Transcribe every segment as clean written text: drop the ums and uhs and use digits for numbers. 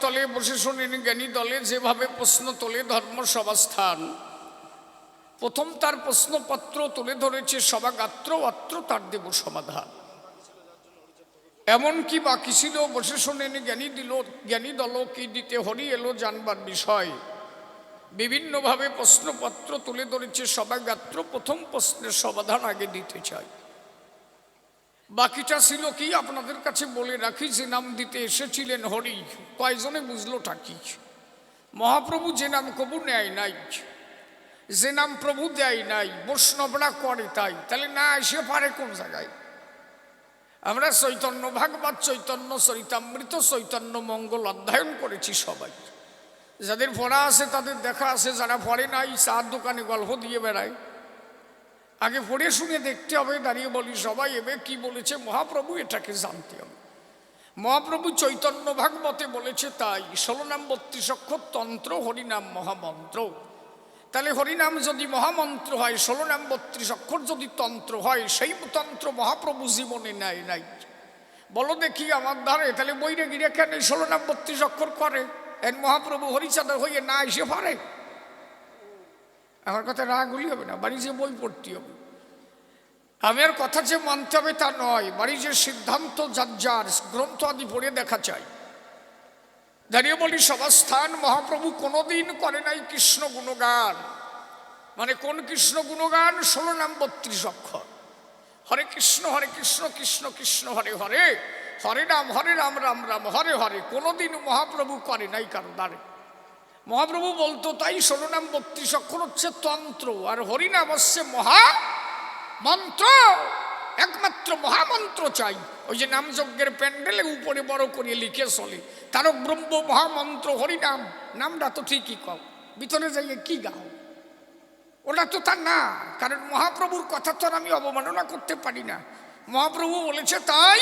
তলে বসে শোনেন জ্ঞানী দলে যেভাবে প্রশ্ন তোলে ধর্মসভাস্থান। প্রথম তার প্রশ্নপত্র তুলে ধরেছে সভাগাত্র, অত্র তার দেব সমাধান। এমন কি বাকি ছিল বসে শোনেন জ্ঞানী দল, কি দিতে হরি এলো জানবার বিষয়। বিভিন্নভাবে প্রশ্নপত্র তুলে ধরেছে সভাগাত্র, প্রথম প্রশ্নের সমাধান আগে দিতে চাই। বাকিটা ছিল কি আপনাদের কাছে বলে রাখি, যে নাম দিতে এসেছিলেন হরি, কয়জনে বুঝলোটা কি? মহাপ্রভু যে নাম কবু নেয় নাই, যে নাম প্রভু দেয় নাই, বৈষ্ণবরা করে তাই, তাহলে না এসে পারে কোন জায়গায়? আমরা চৈতন্য ভাগবত, চৈতন্য চরিতামৃত, চৈতন্য মঙ্গল অধ্যয়ন করেছি সবাই। যাদের পড়া আছে তাদের দেখা আছে, যারা পড়ে নাই চার দোকানে গল্প দিয়ে বেড়ায়। আগে পড়ে শুনে দেখতে হবে, দাঁড়িয়ে বলি সবাই এবে কি বলেছে মহাপ্রভু, এটাকে জানতে হবে। মহাপ্রভু চৈতন্য ভাগবতে বলেছে তাই, 16 নাম 32 অক্ষর তন্ত্র, হরিনাম মহামন্ত্র। তাহলে হরিনাম যদি মহামন্ত্র হয়, 16 নাম 32 অক্ষর যদি তন্ত্র হয়, সেই তন্ত্র মহাপ্রভু জীবনে নেয় নাই। বলো দেখি আমার ধারে, তাহলে বইরে গিরে কেন 16 নাম 32 অক্ষর করে? এর মহাপ্রভু হরিচাঁদা হইয়ে না এসে পারে? আমার কথা রাগগুলি হবে না, বাড়ি যে বই পড়তে হবে। আমার কথা যে মানতে হবে তা নয়, বাড়ি যে সিদ্ধান্ত যার গ্রন্থ আদি পড়ে দেখা চাই। দাঁড়িয়ে বলি সভাস্থান, মহাপ্রভু কোনোদিন করে নাই কৃষ্ণ গুণগান। মানে কোন কৃষ্ণ গুণগান? 16 নাম 32 অক্ষর, হরে কৃষ্ণ কৃষ্ণ কৃষ্ণ হরে হরে, হরে রাম রাম রাম হরে হরে। কোনোদিন মহাপ্রভু করে নাই কারো দ্বারে। মহাপ্রভু বলতো তাই 16 নাম 32 অক্ষর হচ্ছে তন্ত্র, আর হরিনাম হচ্ছে মহামন্ত্র। একমাত্র মহামন্ত্র চাই। ওই যে নামযজ্ঞের প্যান্ডেলে উপরে বড় করে লিখে চলে, তারক ব্রহ্ম মহামন্ত্র হরিনাম। নামটা তো ঠিকই কও, ভিতরে যাইয়ে কি গাও? ওটা তো তার না, কারণ মহাপ্রভুর কথা তো আর আমি অবমাননা করতে পারি না। মহাপ্রভু বলেছে তাই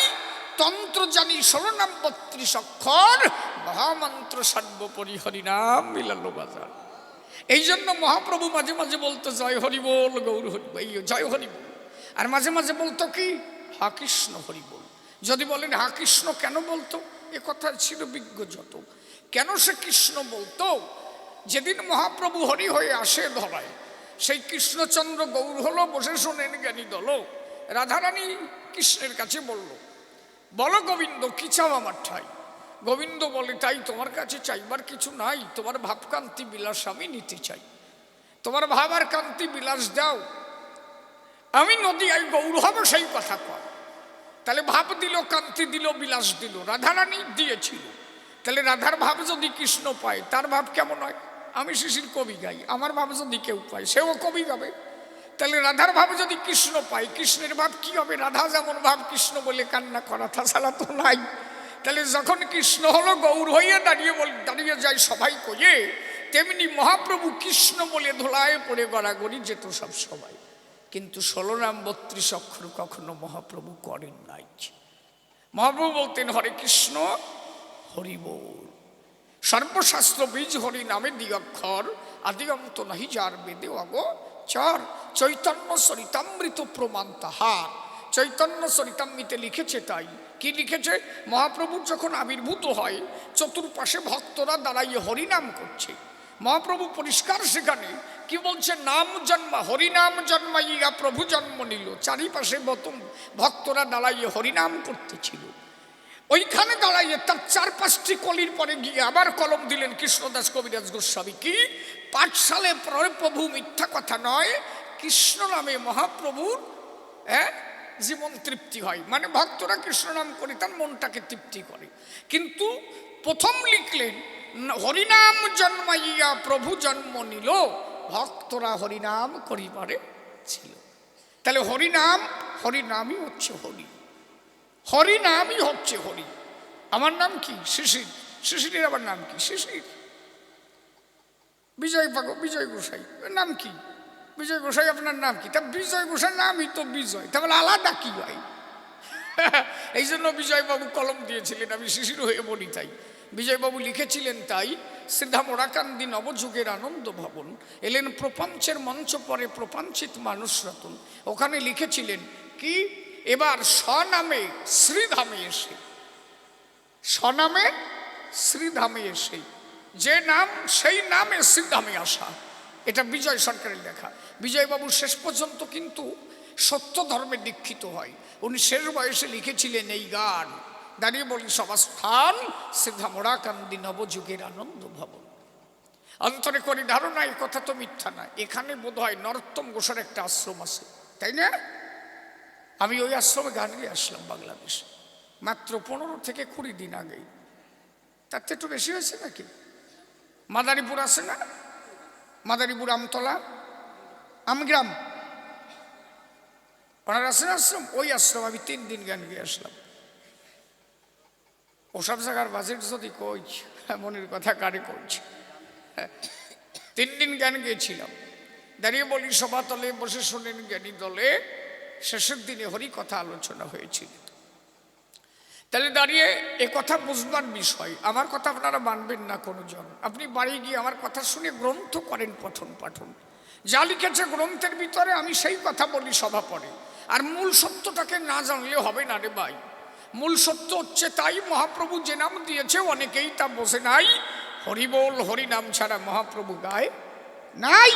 তন্ত্র জানি 16 নাম 32 অক্ষর, মহামন্ত্র সর্বোপরি হরিনাম মিলালো বাজার। এই জন্য মহাপ্রভু মাঝে মাঝে বলতো জয় হরি বল গৌর হরি, জয় হরি বল। আর মাঝে মাঝে বলতো কি হা কৃষ্ণ হরি বল। যদি বলেন হা কৃষ্ণ কেন বলতো, এ কথা ছিল বিজ্ঞ যত। কেন সে কৃষ্ণ বলতো? যেদিন মহাপ্রভু হরি হয়ে আসে ধরায়, সেই কৃষ্ণচন্দ্র গৌর হলো, বসে শোনেন জ্ঞানী দল। রাধারানী কৃষ্ণের কাছে বলো গোবিন্দ কি চাও আমার ঠাই? গোবিন্দ বলে তাই তোমার কাছে চাইবার কিছু নাই, তোমার ভাবকান্তি বিলাস আমি নিতে চাই। তোমার ভাবার কান্তি বিলাস দাও, আমি নদীয়ায় গৌর হব সেই কথা কয়। তাহলে ভাব দিল, কান্তি দিল, বিলাস দিল, রাধারানী দিয়েছিল। তাহলে রাধার ভাব যদি কৃষ্ণ পায়, তার ভাব কেমন হয়? আমি শিশির কবি গাই, আমার ভাব যদি কেউ পায় সেও কবি গাবে। তাহলে রাধার ভাব যদি কৃষ্ণ পায়, কৃষ্ণের ভাব কি হবে? রাধা যেমন ভাব কৃষ্ণ বলে কান্না করা, তাছাড়া তো নাই। তাহলে যখন কৃষ্ণ হলো গৌর হইয়া দাঁড়িয়ে যায় সবাই কয়ে, তেমনি মহাপ্রভু কৃষ্ণ বলে ধোলায় পড়ে গড়াগড়ি যেত সব সবাই। কিন্তু 16 নাম 32 অক্ষর কখনো মহাপ্রভু করেন নাই। মহাপ্রভু বলতেন হরে কৃষ্ণ হরি বল। সর্বশাস্ত্র বীজ হরি নামে দ্বিঅক্ষর, আদি অন্ত নাহি যার বেদে অগোচর। চৈতন্য চরিতামৃত প্রমাণ তাহার। চৈতন্য চরিতামৃতে লিখেছে তাই। কি লিখেছে? মহাপ্রভু যখন আবির্ভূত হয়, চতুর্পাশে ভক্তরা দাঁড়াইয়ে হরিনাম করছে। মহাপ্রভু পরিষ্কার সেখানে কি বলছে? নাম জন্মা, হরিনাম জন্মাইয়া প্রভু জন্ম নিল। চারিপাশে ভক্তরা দাঁড়াইয়ে হরিনাম করতেছিল। ওইখানে দাঁড়াইয়ে তার 4-5টি কলির পরে গিয়ে আবার কলম দিলেন কৃষ্ণদাস কবিরাজ গোস্বামী। কি পাঠশালে প্রভু মিথ্যা কথা নয়, কৃষ্ণ নামে মহাপ্রভুর জীবন তৃপ্তি হয়। মানে ভক্তরা কৃষ্ণ নাম করে তার মনটাকে তৃপ্তি করে। কিন্তু প্রথম লিখলেন হরিনাম জন্মাইয়া প্রভু জন্ম নিল, ভক্তরা হরিনাম করিবারে ছিল। তাহলে হরিনামই হচ্ছে হরি, হরিনামই হচ্ছে হরি। আমার নাম কি? শিশির। শিশিরের আবার নাম কি? শিশির। বিজয় গোসাই নাম কি? বিজয় গোসাই আপনার নাম কি? তা বিজয় গোসাই নামই তো বিজয়, তাহলে আলাদা কি হয়? এই জন্য বিজয়বাবু কলম দিয়েছিলেন, আমি শিশির হয়ে বলি তাই। বিজয়বাবু লিখেছিলেন তাই, শ্রীধাম ওরাকান্দি নবযুগের আনন্দ ভবন, এলেন প্রপঞ্চের মঞ্চ পরে প্রপঞ্চিত মানুষ রতন। ওখানে লিখেছিলেন কি? এবার স্বনামে শ্রীধামে এসে, স্বনামে শ্রীধামে এসে, যে নাম সেই নামে শ্রীধামে আসা, এটা বিজয় সরকারের লেখা। বিজয়বাবু শেষ পর্যন্ত কিন্তু সত্য ধর্মে দীক্ষিত হয়। উনি শেষ বয়সে লিখেছিলেন এই গান। দাঁড়িয়ে বলি সভাস্থান শ্রীধামরা কান্দি নবযুগের আনন্দ ভবন। অন্তরে করি ধারণা এই কথা তো মিথ্যা না, এখানে বোধ হয় নরোত্তম ঘোষের একটা আশ্রম আছে, তাই না? আমি ওই আশ্রমে গান গিয়ে আসলাম বাংলাদেশে মাত্র 15 থেকে 20 দিন আগেই। তার তো একটু বেশি হয়েছে নাকি? মাদারীপুর আছে না, মাদারীপুর আমতলা আমগ্রাম, ওনার আছে না আশ্রম, ওই আশ্রম আমি 3 দিন গান গিয়ে আসলাম। ওসব জায়গার বাজেট যদি কই, মনের কথা কারে কইছি। 3 দিন গান গিয়েছিলাম। দাঁড়িয়ে বলি সভাতলে বসে শোনেন জ্ঞানী দলে, শেষের দিনে হরি কথা আলোচনা হয়েছিল। তাহলে দাঁড়িয়ে এ কথা বুঝবার বিষয়। আমার কথা আপনারা মানবেন না কোনো জন, আপনি বাড়ি গিয়ে আমার কথা শুনে গ্রন্থ করেন পঠন পাঠন, যা লিখেছে গ্রন্থের ভিতরে আমি সেই কথা বলি সভা পড়ে। আর মূল সত্যটাকে না জানলে হবে না রে ভাই। মূল সত্য হচ্ছে তাই, মহাপ্রভু যে নাম দিয়েছে অনেকেই তা বোঝে নাই। হরিবোল হরি নাম ছাড়া মহাপ্রভু গায় নাই।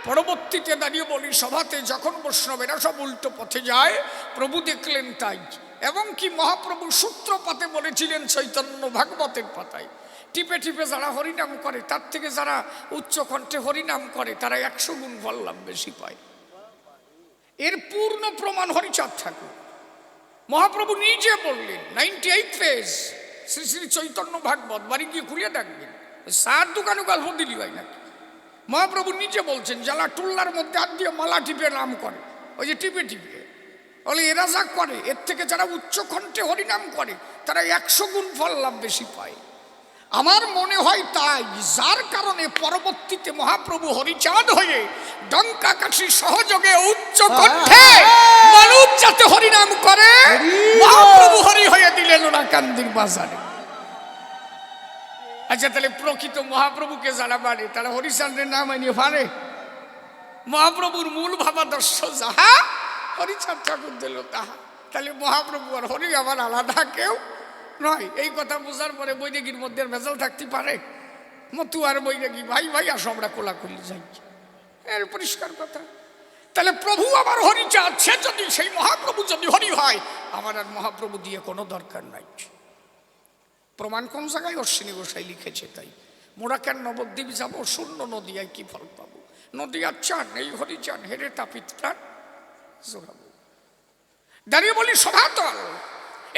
পরবর্তীতে দাঁড়িয়ে বলি সভাতে যখন বৈষ্ণবেরা সব উল্টো পথে যায়, প্রভু দেখলেন তাই। এবং কি মহাপ্রভু সূত্রপাতে বলেছিলেন চৈতন্য ভাগবতের পাতায়, টিপে টিপে যারা হরিনাম করে তার থেকে যারা উচ্চকণ্ঠে হরিনাম করে তারা 100 গুণ ফল লাভ বেশি পায়। এর পূর্ণ প্রমাণ হরিচাঁদ ঠাকুর মহাপ্রভু নিজে বললেন। 98 পেজ শ্রী শ্রী চৈতন্য ভাগবত, বাড়ি গিয়ে খুলে দেখবেন। সার দোকানে গল্প দিলি হয় নাকি? মহাপ্রভু নিজে বলছেন, যারা টুল্লার মধ্যে হাত দিয়ে মালা টিপে নাম করে, ওই যে টিপে টিপে, বলে এরা যা করে এর থেকে যারা উচ্চকণ্ঠে হরিনাম করে তারা 100 গুণ ফল লাভ বেশি পায়। আমার মনে হয় তাই, যার কারণে পরবর্তীতে মহাপ্রভু হরিচাঁদ হয়ে ডঙ্কা কাশি সহযোগে উচ্চকণ্ঠে মানুষ যাতে হরিনাম করে, মহাপ্রভু হরি হয়ে দিলেন ওরা কান্দির বাজারে। আচ্ছা, তাহলে প্রকৃত মহাপ্রভুকে যারা মানে তারা হরিচাঁদের নাম আনিয়ে পারে? মহাপ্রভুর মূল ভাবাদর্শ যাহা, হরিচাঁদ ঠাকুর দিল তাহা। তাহলে মহাপ্রভু আর হরি আমার আলাদা কেউ নয়। এই কথা বোঝার পরে বৈরাগীর মধ্যে ভেজাল থাকতে পারে? মতু আর বৈরাগী ভাই ভাই আসো আমরা কোলাকুলি যাই, এর পরিষ্কার কথা। তাহলে প্রভু আমার হরিচাঁদ, সে যদি সেই মহাপ্রভু যদি হরি হয়, আমার আর মহাপ্রভু দিয়ে কোনো দরকার নাই। প্রমাণ কোন জায়গায়? অশ্বিনী গোসাই লিখেছে তাই। মোরা কেন নবদ্বীপ যাবো, শূন্য নদিয়ায় কি ফল পাবো? নদিয়ার চান এই হরিচান, হেরে তাপিত প্রাণ জোড়াবো। দাঁড়িয়ে বলি সভাতল,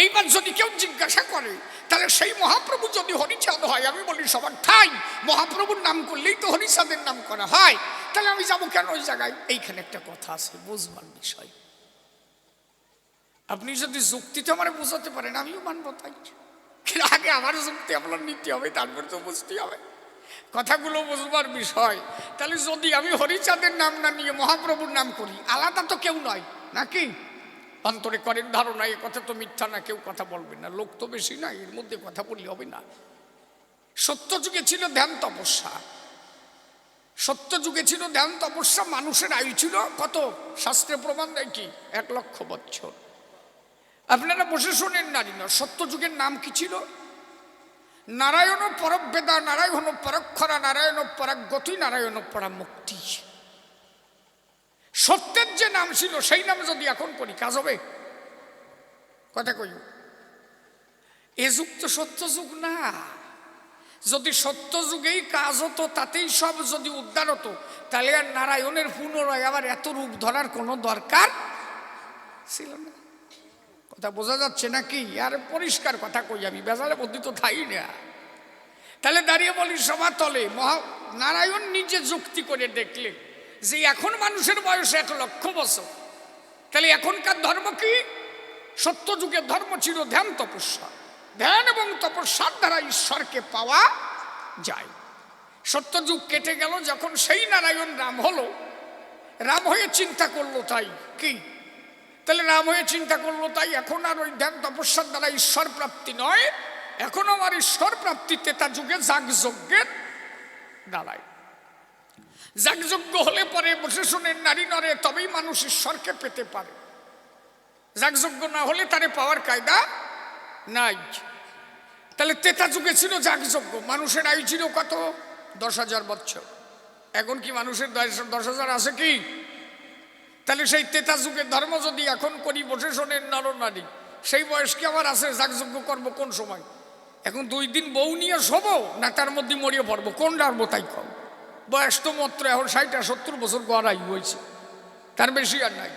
এইবার যদি কেউ জিজ্ঞাসা করে তাহলে সেই মহাপ্রভু যদি হরিচাঁদ হয়, আমি বলি সবার ঠাই মহাপ্রভুর নাম করলেই তো হরিচাঁদের নাম করা হয়, তাহলে আমি যাবো কেন ওই জায়গায়? এইখানে একটা কথা আছে, বুঝবার বিষয়। আপনি যদি যুক্তিতে আমার বোঝাতে পারেন আমিও মানবো, তাই আগে আমার যুক্তি আপনার নিতে হবে, তারপর তো বুঝতে হবে। কথাগুলো বুঝবার বিষয়। তাহলে যদি আমি হরিচাঁদের নাম না নিয়ে মহাপ্রভুর নাম করি, আলাদা তো কেউ নয় নাকি? অন্তরে করেন ধারণা, এ কথা তো মিথ্যা না, কেউ কথা বলবে না, লোক তো বেশি না, এর মধ্যে কথা বললে হবে না। সত্য যুগে ছিল ধ্যান তপস্যা, সত্য যুগে ছিল ধ্যান তপস্যা। মানুষের আয়ু ছিল কত? শাস্ত্রে প্রমাণ দেয় কি 1 লক্ষ বছর। আপনারা বসে শোনেন নারী না, সত্য যুগের নাম কি ছিল? নারায়ণ পরবেদা, নারায়ণ পরক্ষরা, নারায়ণ পরাগতি, নারায়ণ পরামুক্তি। সত্যের যে নাম ছিল সেই নাম যদি এখন করি কাজ হবে? কথা কই, এ যুগ তো সত্য যুগ না। যদি সত্য যুগেই কাজ হতো, তাতেই সব যদি উদ্ধার হতো, তাহলে আর নারায়ণের পুনরায় আবার এত রূপ ধরার কোনো দরকার ছিল না। কথা বোঝা যাচ্ছে নাকি? আর পরিষ্কার কথা কই, আমি বেজালে বুদ্ধি তো থাই না। তাহলে দাঁড়িয়ে বলি সভাতলে নারায়ণ নিজে যুক্তি করে দেখলেন যে এখন মানুষের বয়স 1 লক্ষ বছর, তাহলে এখনকার ধর্ম কি? সত্য যুগের ধর্ম ছিল ধ্যান তপস্যা। ধ্যান এবং তপস্যার দ্বারা ঈশ্বরকে পাওয়া যায়। সত্য যুগ কেটে গেল, যখন সেই নারায়ণ রাম হলো, রাম হয়ে চিন্তা করলো তাই কি? তাহলে রাম হয়ে চিন্তা করলো তাই এখন আর ওই ধ্যান তপস্যার দ্বারা ঈশ্বর প্রাপ্তি নয়, এখন আমার ঈশ্বর প্রাপ্তিতে তার যুগে যাগযজ্ঞের দাঁড়ায়। যাগযজ্ঞ হলে পরে বসে শোনেন নারী নরে, তবেই মানুষ ঈশ্বরকে পেতে পারে। যাগযজ্ঞ না হলে তারে পাওয়ার কায়দা নাই। তাহলে ত্রেতা যুগে ছিল যাগযজ্ঞ, মানুষের আয়ু ছিল কত? 10,000 বছর। এখন কি মানুষের 10,000 আছে কি? তাহলে সেই ত্রেতা যুগের ধর্ম যদি এখন করি, বসে শোনেন নরনারী, সেই বয়স কি আমার আছে? যাগযজ্ঞ করবো কোন সময়? এখন 2 দিন বউ নিয়ে শোবো না তার মধ্যে মরিয়ে পড়বো? কোন ডারবো তাই কম? বয়স তো মাত্র এখন 60-70 বছর গড়াই হয়েছে, তার বেশি আর নাই।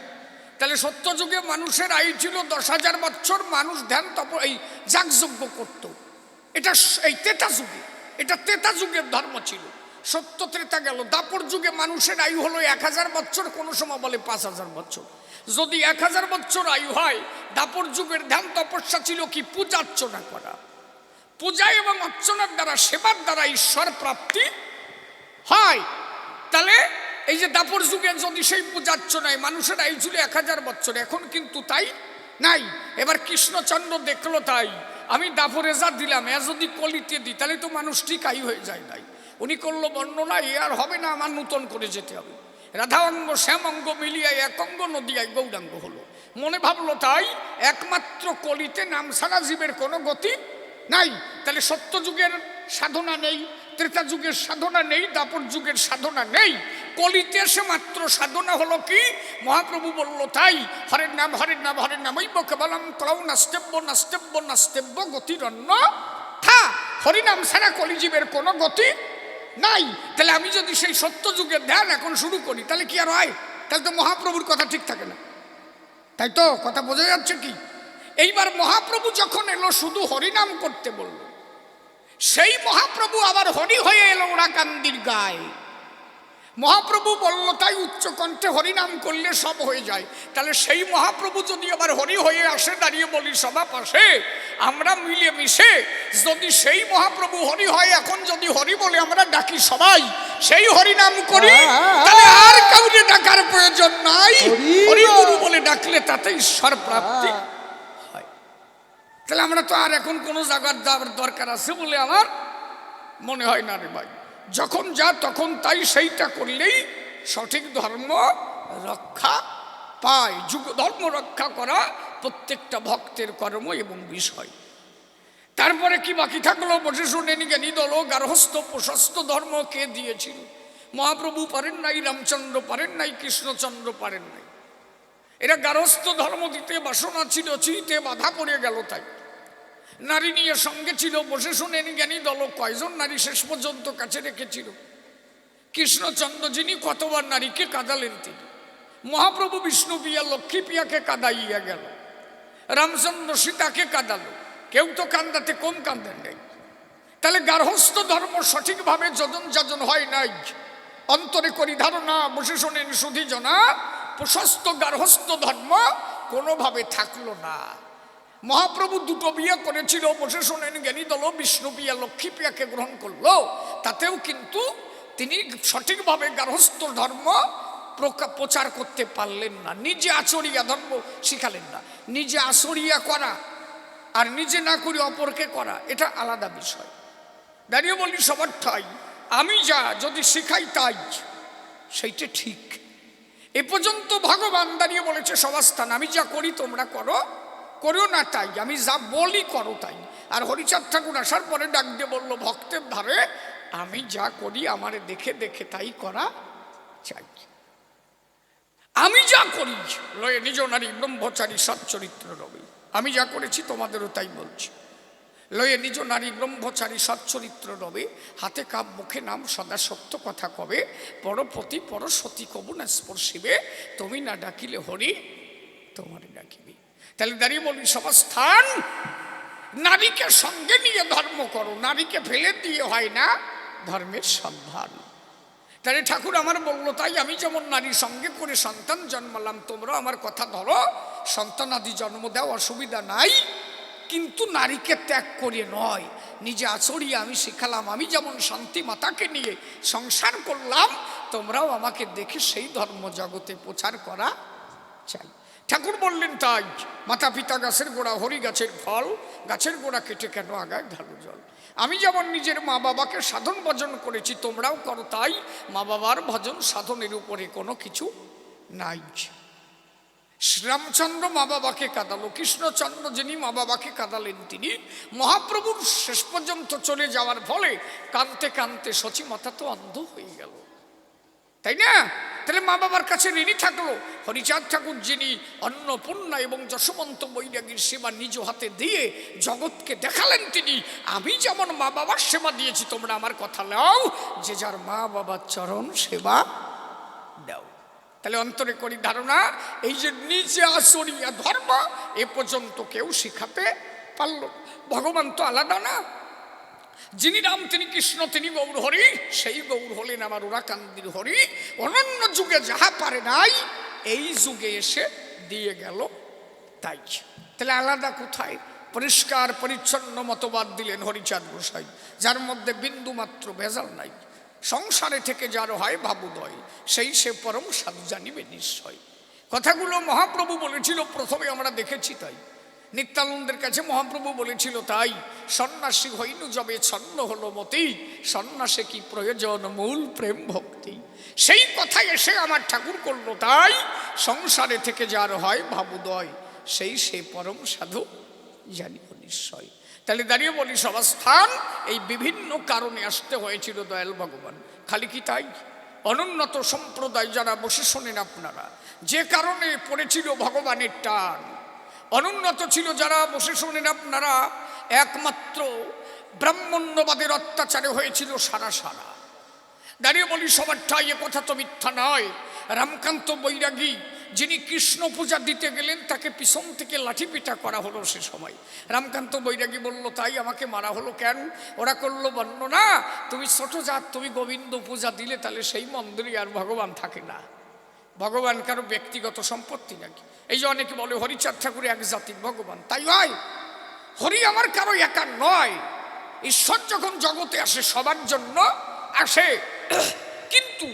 তাহলে সত্য যুগে মানুষের আয়ু ছিল 10,000 বছর, মানুষ ধ্যান তপ এই যাগযজ্ঞ করত। এটা এই ত্রেতা যুগে, এটা ত্রেতা যুগের ধর্ম ছিল। সত্য ত্রেতা গেল, দাপর যুগে মানুষের আয়ু হলো 1000 বছর, কোনো সময় বলে 5000 বছর। যদি 1000 বছর আয়ু হয়, দাপর যুগের ধ্যান তপস্যা ছিল কি? পূজা অর্চনা করা। পূজা এবং অর্চনার দ্বারা, সেবার দ্বারা ঈশ্বর প্রাপ্তি হয়। তাহলে এই যে দাপর যুগে যদি সেই পূজার্চনায় মানুষের আয়ু ছিল 1000 বছর, এখন কিন্তু তাই নাই। এবার কৃষ্ণচন্দ্র দেখলো, তাই আমি দাপরে যা দিলাম এ যদি কলিতে দিই তাহলে তো মানুষ ঠিক আয়ু হয়ে যায়। নাই, উনি করলো বর্ণনা, এ আর হবে না, আমার নূতন করে যেতে হবে। রাধা অঙ্গ শ্যাম অঙ্গ মিলিয়ে এক অঙ্গ নদিয়ায় গৌরাঙ্গ হলো। মনে ভাবলো তাই একমাত্র কলিতে নাম ছাড়া জীবের কোনো গতি নাই। তাহলে সত্য যুগের সাধনা নেই, ত্রেতা যুগের সাধনা নেই, দাপর যুগের সাধনা নেই। কলিতে এসে মাত্র সাধনা হলো কি? মহাপ্রভু বলল তাই, হরের নাম হরের নাম হরের নাম ওই কেবলম কলৌ নাস্তেব্য নাস্তেব্য নাস্তেব্য গতিরন্য থা। হরিনাম ছাড়া কলিজীবের কোনো গতি নাই। তাহলে আমি যদি সেই সত্য যুগের ধ্যান এখন শুরু করি তাহলে কি আর হয়? তাহলে তো মহাপ্রভুর কথা ঠিক থাকে না, তাই তো? কথা বোঝা যাচ্ছে কি? এইবার মহাপ্রভু যখন এলো শুধু হরিনাম করতে বলল, সেই মহাপ্রভু আবার হরি হয়ে এলো ওরাকান্দির গায়ে। মহাপ্রভু বলল তাই উচ্চ কণ্ঠে হরিনাম করলে সব হয়ে যায়। তাহলে সেই মহাপ্রভু যদি আবার হরি হয়ে আসে, দাঁড়িয়ে বলি সভা পাশে আমরা মিলে মিশে যদি সেই মহাপ্রভু হরি হয়, এখন যদি হরি বলে আমরা ডাকি সবাই, সেই হরিনাম করি, তাহলে আর কাউকে ডাকার প্রয়োজন নাই। হরি গুরু বলে ডাকলে তাতে ঈশ্বর প্রাপ্তি হয়। তাহলে আমরা তো আর এখন কোনো জায়গার যাওয়ার দরকার আছে বলে আমার মনে হয় না রে ভাই। যখন যা তখন তাই সেইটা করলেই সঠিক ধর্ম রক্ষা পায়। যুগ ধর্ম রক্ষা করা প্রত্যেকটা ভক্তের কর্ম এবং বিষয়। তারপরে কি বাকি থাকলো? বসে শুনে জ্ঞানী দল গার্হস্থ প্রশস্ত ধর্ম কে দিয়েছিল? মহাপ্রভু পারেন নাই, রামচন্দ্র পারেন নাই, কৃষ্ণচন্দ্র পারেন নাই। এরা গার্হস্থ ধর্ম দিতে বাসনা ছিল, চিতে বাধা পড়ে গেল। তাই নারী নিয়ে সঙ্গে ছিল। বসে শুনেন জ্ঞানী দল কয়জন নারী শেষ পর্যন্ত কাছে রেখেছিল? কৃষ্ণচন্দ্র যিনি কতবার নারীকে কাঁদালেন তিনি। মহাপ্রভু বিষ্ণু পিয়া লক্ষ্মী পিয়াকে কাঁদাইয়া গেল, রামচন্দ্র সীতাকে কাঁদালো। কেউ তো কান্দাতে কম কান্দেন নেই। তাহলে গার্হস্থ ধর্ম সঠিকভাবে যজন যাজন হয় নাই। অন্তরে করি ধারণা, বসে শোনেন সুধী জনা, প্রশস্ত গার্হস্থ ধর্ম কোনোভাবে থাকলো না। মহাপ্রভু 2টো বিয়ে করেছিল। বসে শোনেন জ্ঞানী দল বিষ্ণু পিয়া লক্ষ্মী পিয়াকে গ্রহণ করলো, তাতেও কিন্তু তিনি সঠিকভাবে গার্হস্থ ধর্ম প্রচার করতে পারলেন না। নিজে আচরিয়া ধর্ম শিখালেন না। নিজে আচরিয়া করা আর নিজে না করে অপরকে করা, এটা আলাদা বিষয়। দাঁড়িয়ে বলি সবার ঠাই আমি যা যদি শিখাই তাই সেইটা ঠিক। এ পর্যন্ত ভগবান দাঁড়িয়ে বলেছে সবাস্থান, আমি যা করি তোমরা করো, করো না তাই, আমি যা বলি করো তাই। আর হরিচাঁদ ঠাকুর আসার পরে ডাক দিয়ে বললো ভক্তের ধারে, আমি যা করি আমারে দেখে দেখে তাই করা চাই। আমি যা করি লয়ে নিজ নারী ব্রহ্মচারী সচ্চরিত্র রবি। আমি যা করেছি তোমাদেরও তাই বলছি। লয়ে নিজ নারী ব্রহ্মচারী সচ্চরিত্র রবে, হাতে কাপ মুখে নাম সদা সত্য কথা কবে, পরপতি পরসতী কবু না স্পর্শিবে, তুমি না ডাকিলে হরি তোমারে ডাকিবে। তাহলে দাঁড়িয়ে বলি সবাস্থান, নারীকে সঙ্গে নিয়ে ধর্ম করো, নারীকে ফেলে দিয়ে হয় না ধর্মের সন্ধান। তাহলে ঠাকুর আমার বললো তাই আমি যেমন নারীর সঙ্গে করে সন্তান জন্মালাম, তোমরা আমার কথা ধরো, সন্তান আদি জন্ম দাও, অসুবিধা নাই, কিন্তু নারীকে ত্যাগ করে নয়। নিজে আচরিয়া আমি শিখালাম, আমি যেমন শান্তি মাতাকে নিয়ে সংসার করলাম, তোমরাও আমাকে দেখে সেই ধর্ম জগতে প্রচার করা চাই। ঠাকুর বললেন তাই, মাতা পিতা গাছের গোড়া, হরি গাছের ফল, গাছের গোড়া কেটে কেন আগায় ঢালু জল। আমি যেমন নিজের মা বাবাকে সাধন ভজন করেছি, তোমরাও করো তাই। মা বাবার ভজন সাধনের উপরে কোনো কিছু নাই। শ্রীরামচন্দ্র মা বাবাকে কাঁদালো, কৃষ্ণচন্দ্র যিনি মা বাবাকে কাঁদালেন তিনি মহাপ্রভুর শেষ পর্যন্ত চলে যাওয়ার ফলে কাঁদতে কাঁদতে সচিমাতা তো অন্ধ হয়ে গেল, তাই না? তাহলে মা বাবার কাছে ঋণী থাকলো। হরিচাঁদ ঠাকুর যিনি অন্নপূর্ণা এবং যশবন্ত বৈরাগীর সেবা নিজ হাতে দিয়ে জগৎকে দেখালেন, তিনি আমি যেমন মা বাবার সেবা দিয়েছি তোমরা আমার কথা নাও, যে যার মা বাবার চরণ সেবা দাও। তাহলে অন্তরে করি ধারণা, এই যে নিচে আসরিয়া ধর্ম এ পর্যন্ত কেউ শিখাতে পারল। ভগবান তো আলাদা না, যিনি রাম তিনি কৃষ্ণ তিনি গৌর হরি, সেই গৌর হলেন আমার ওরাকান্দির হরি। অনন্য যুগে যাহা পারে নাই এই যুগে এসে দিয়ে গেল তাই। তাহলে আলাদা কোথায়? পরিষ্কার পরিচ্ছন্ন মতবাদ দিলেন হরিচাঁদ গোসাই, যার মধ্যে বিন্দু মাত্র ভেজাল নাই। সংসারে থেকে যার হয় ভাবুদয়, সেই সে পরম সাধু জানিবে নিশ্চয়। কথাগুলো মহাপ্রভু বলেছিল, প্রথমে আমরা দেখেছি তাই। নিত্যানন্দের কাছে মহাপ্রভু বলেছিল তাই, সন্ন্যাসী হইনু যবে ছন্ন হলো মতি, সন্ন্যাসে কি প্রয়োজন মূল প্রেম ভক্তি। সেই কথায় এসে আমার ঠাকুর করলো তাই, সংসারে থেকে যার হয় ভাবুদয়, সেই সে পরম সাধু জানিব নিশ্চয়। তাহলে দাঁড়িয়ে বলি সবাস্থান এই বিভিন্ন কারণে আসতে হয়েছিল দয়াল ভগবান। খালি কি তাই? অনুন্নত সম্প্রদায় যারা বসে শোনেন আপনারা, যে কারণে পড়েছিল ভগবানের টান। অনুন্নত ছিল যারা বসে শোনেন আপনারা, একমাত্র ব্রাহ্মণ্যবাদের অত্যাচারে হয়েছিল সারা সারা। দাঁড়িয়ে বলি সবার ঠাই, এ কথা তো মিথ্যা নয়। রামকান্ত বৈরাগী যিনি কৃষ্ণ পূজা দিতে গেলেন, তাকে পিছন থেকে লাঠি পিটা করা হলো সে সময়। রামকান্ত বৈরাগী বলল তাই আমাকে মারা হলো কেন? ওরা করলো বর্ণনা, তুমি ছোট জাত, তুমি গোবিন্দ পূজা দিলে তাহলে সেই মন্দিরে আর ভগবান থাকে না। ভগবান কারো ব্যক্তিগত সম্পত্তি নাকি? এই যে অনেকে বলে হরিচাঁদ ঠাকুর এক জাতির ভগবান, তাই হয়? হরি আমার কারো একা নয়। ঈশ্বর যখন জগতে আসে সবার জন্য আসে, কিন্তু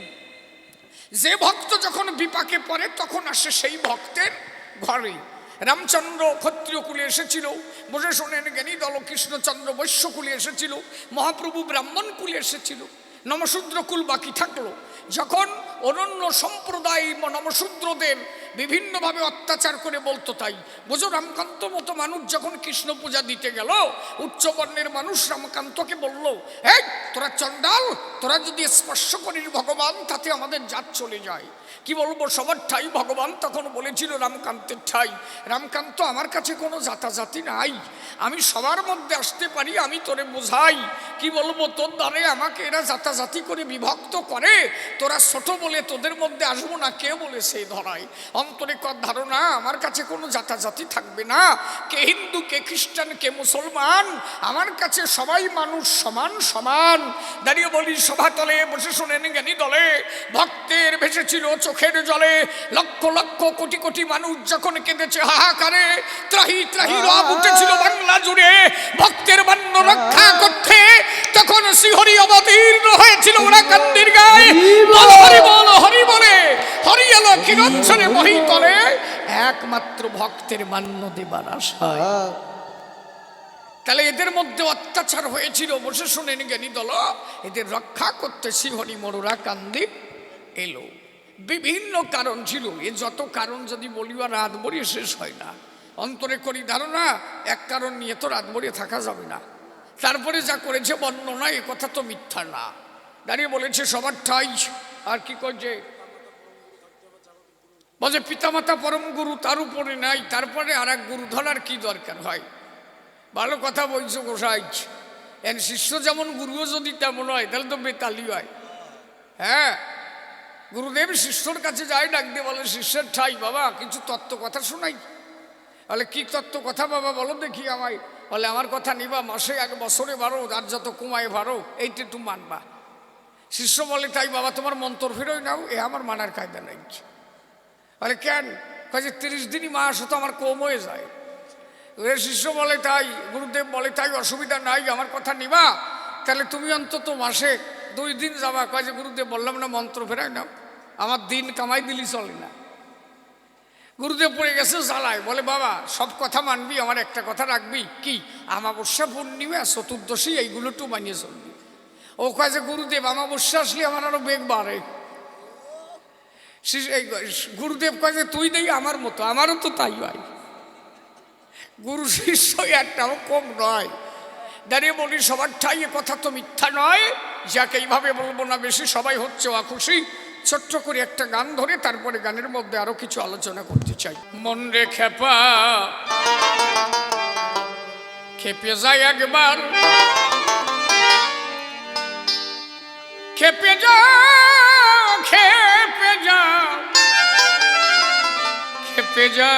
যে ভক্ত যখন বিপাকে পড়ে তখন আসে সেই ভক্তের ঘরে। রামচন্দ্র ক্ষত্রিয় কুলে এসেছিল, বসে শোনেন জ্ঞানী দল। কৃষ্ণচন্দ্র বৈশ্য কুলে এসেছিল, মহাপ্রভু ব্রাহ্মণ কুলে এসেছিল, নমশূদ্র কুল বাকি থাকলো। যখন অনন্য সম্প্রদায় নমশূদ্রদের বিভিন্নভাবে অত্যাচার করে বলতো তাই। বোঝো, রামকান্ত মতো মানুষ যখন কৃষ্ণ পূজা দিতে গেল, উচ্চবর্ণের মানুষ রামকান্তকে বলল, এই তোরা চণ্ডাল, তোরা যদি স্পর্শ করিস ভগবান, তাতে আমাদের জাত চলে যায়। কি বলবো, সবার ঠাই ভগবান তখন বলেছিল রামকান্তের ঠাই। রামকান্ত আমার কাছে কোনো জাতাজাতি নাই, আমি সবার মধ্যে আসতে পারি, আমি তোরে বোঝাই। কি বলবো, তোর দ্বারে আমাকে এরা জাতাজাতি করে বিভক্ত করে, তোরা ছোট বলে তোদের মধ্যে আসবো না, কে বলে সে ধরায়। অন্তরে কর ধারণা আমার কাছে কোনো জাতাজাতি থাকবে না, কে হিন্দু কে খ্রিস্টান কে মুসলমান, আমার কাছে সবাই মানুষ সমান সমান। দাঁড়িয়ে বলি সভাতলে বসে শোনেন জ্ঞানী দলে, ভক্তের ভেসেছিল চোখের জলে, লক্ষ লক্ষ কোটি কোটি মানুষ যখন কেঁদেছে হাহাকারে, ত্রাহি ত্রাহি রব উঠেছিল বাংলা জুড়ে ভক্তের বান্য রক্ষা করতে। তখন শ্রীহরি অবতীর্ণ হয়েছিল ওরাকান্দির গায়ে, বল হরি বল হরি বলে, হরি এলো কিরঞ্জনে মহিতলে, একমাত্র ভক্তের মান্য দেবার আশায়। তাহলে এদের মধ্যে অত্যাচার হয়েছিল, বসে শোনেন জ্ঞানী দল, এদের রক্ষা করতে শ্রীহরি মোরা কান্দি এলো। বিভিন্ন কারণ ছিল, এ যত কারণ যদি বলি আর রাত ভরিয়ে শেষ হয় না। অন্তরে করি ধারণা, এক কারণ নিয়ে তো রাত ভরিয়ে থাকা যাবে না। তারপরে যা করেছে বর্ণনা, এ কথা তো মিথ্যা না। দাঁড়িয়ে বলেছে সবার ঠাই, আর কি করছে বলছে পিতামাতা পরম গুরু, তার উপরে নাই, তারপরে আর এক গুরু ধরার কি দরকার হয়? ভালো কথা বলছো গোসাই। এন শিষ্য যেমন গুরুও যদি তেমন হয় তাহলে তো বেতালি হয়। হ্যাঁ, গুরুদেব শিষ্যর কাছে যায়, ডাক দিয়ে বলে শিষ্যের ঠাই বাবা কিছু তত্ত্ব কথা শোনাই। বলে কি তত্ত্ব কথা বাবা বলো দেখি আমায়। বলে আমার কথা নিবা, মাসে এক বছরে বারো, আর যত কমায় বারো, এইটা একটু মানবা। শিষ্য বলে তাই বাবা তোমার মন্তর ফেরোই নাও, এ আমার মানার কায়দা নাই। বলে কেন? কাজে 30 দিনই মাস হতো আমার কম হয়ে যায়। শিষ্য বলে তাই, গুরুদেব বলে তাই, অসুবিধা নাই, আমার কথা নিবা, তাহলে তুমি অন্তত মাসে 2 দিন যাবা। কাজে গুরুদেব বললাম না মন্ত্র ফেরাই নাও, আমার দিন কামাই দিলি চলে না। গুরুদেব পড়ে গেছে জ্বালায়, বলে বাবা সব কথা মানবি, আমার একটা কথা রাখবি। কি? আমাবস্যা পূর্ণিমা চতুর্দশী এইগুলো একটু মানিয়ে চলবি। ও কাজে গুরুদেব আমাবস্যা আসলে আমার আরো বেগ বাড়ে। গুরুদেব কয় যে তুই নেই আমার মতো, আমারও তো তাই হয়। গুরু শিষ্য একটাও কম নয়। দাঁড়িয়ে বলি সবার ঠাই এ কথা তো মিথ্যা নয়, যাকে এইভাবে বলবো না বেশি, সবাই হচ্ছে অখুশি। ছোট্ট করে একটা গান ধরে তারপরে গানের মধ্যে আরো কিছু আলোচনা করতে চাই। মন রে খেপা খেপে যায় একবার, খেপে যা খেপে যা খেপে যা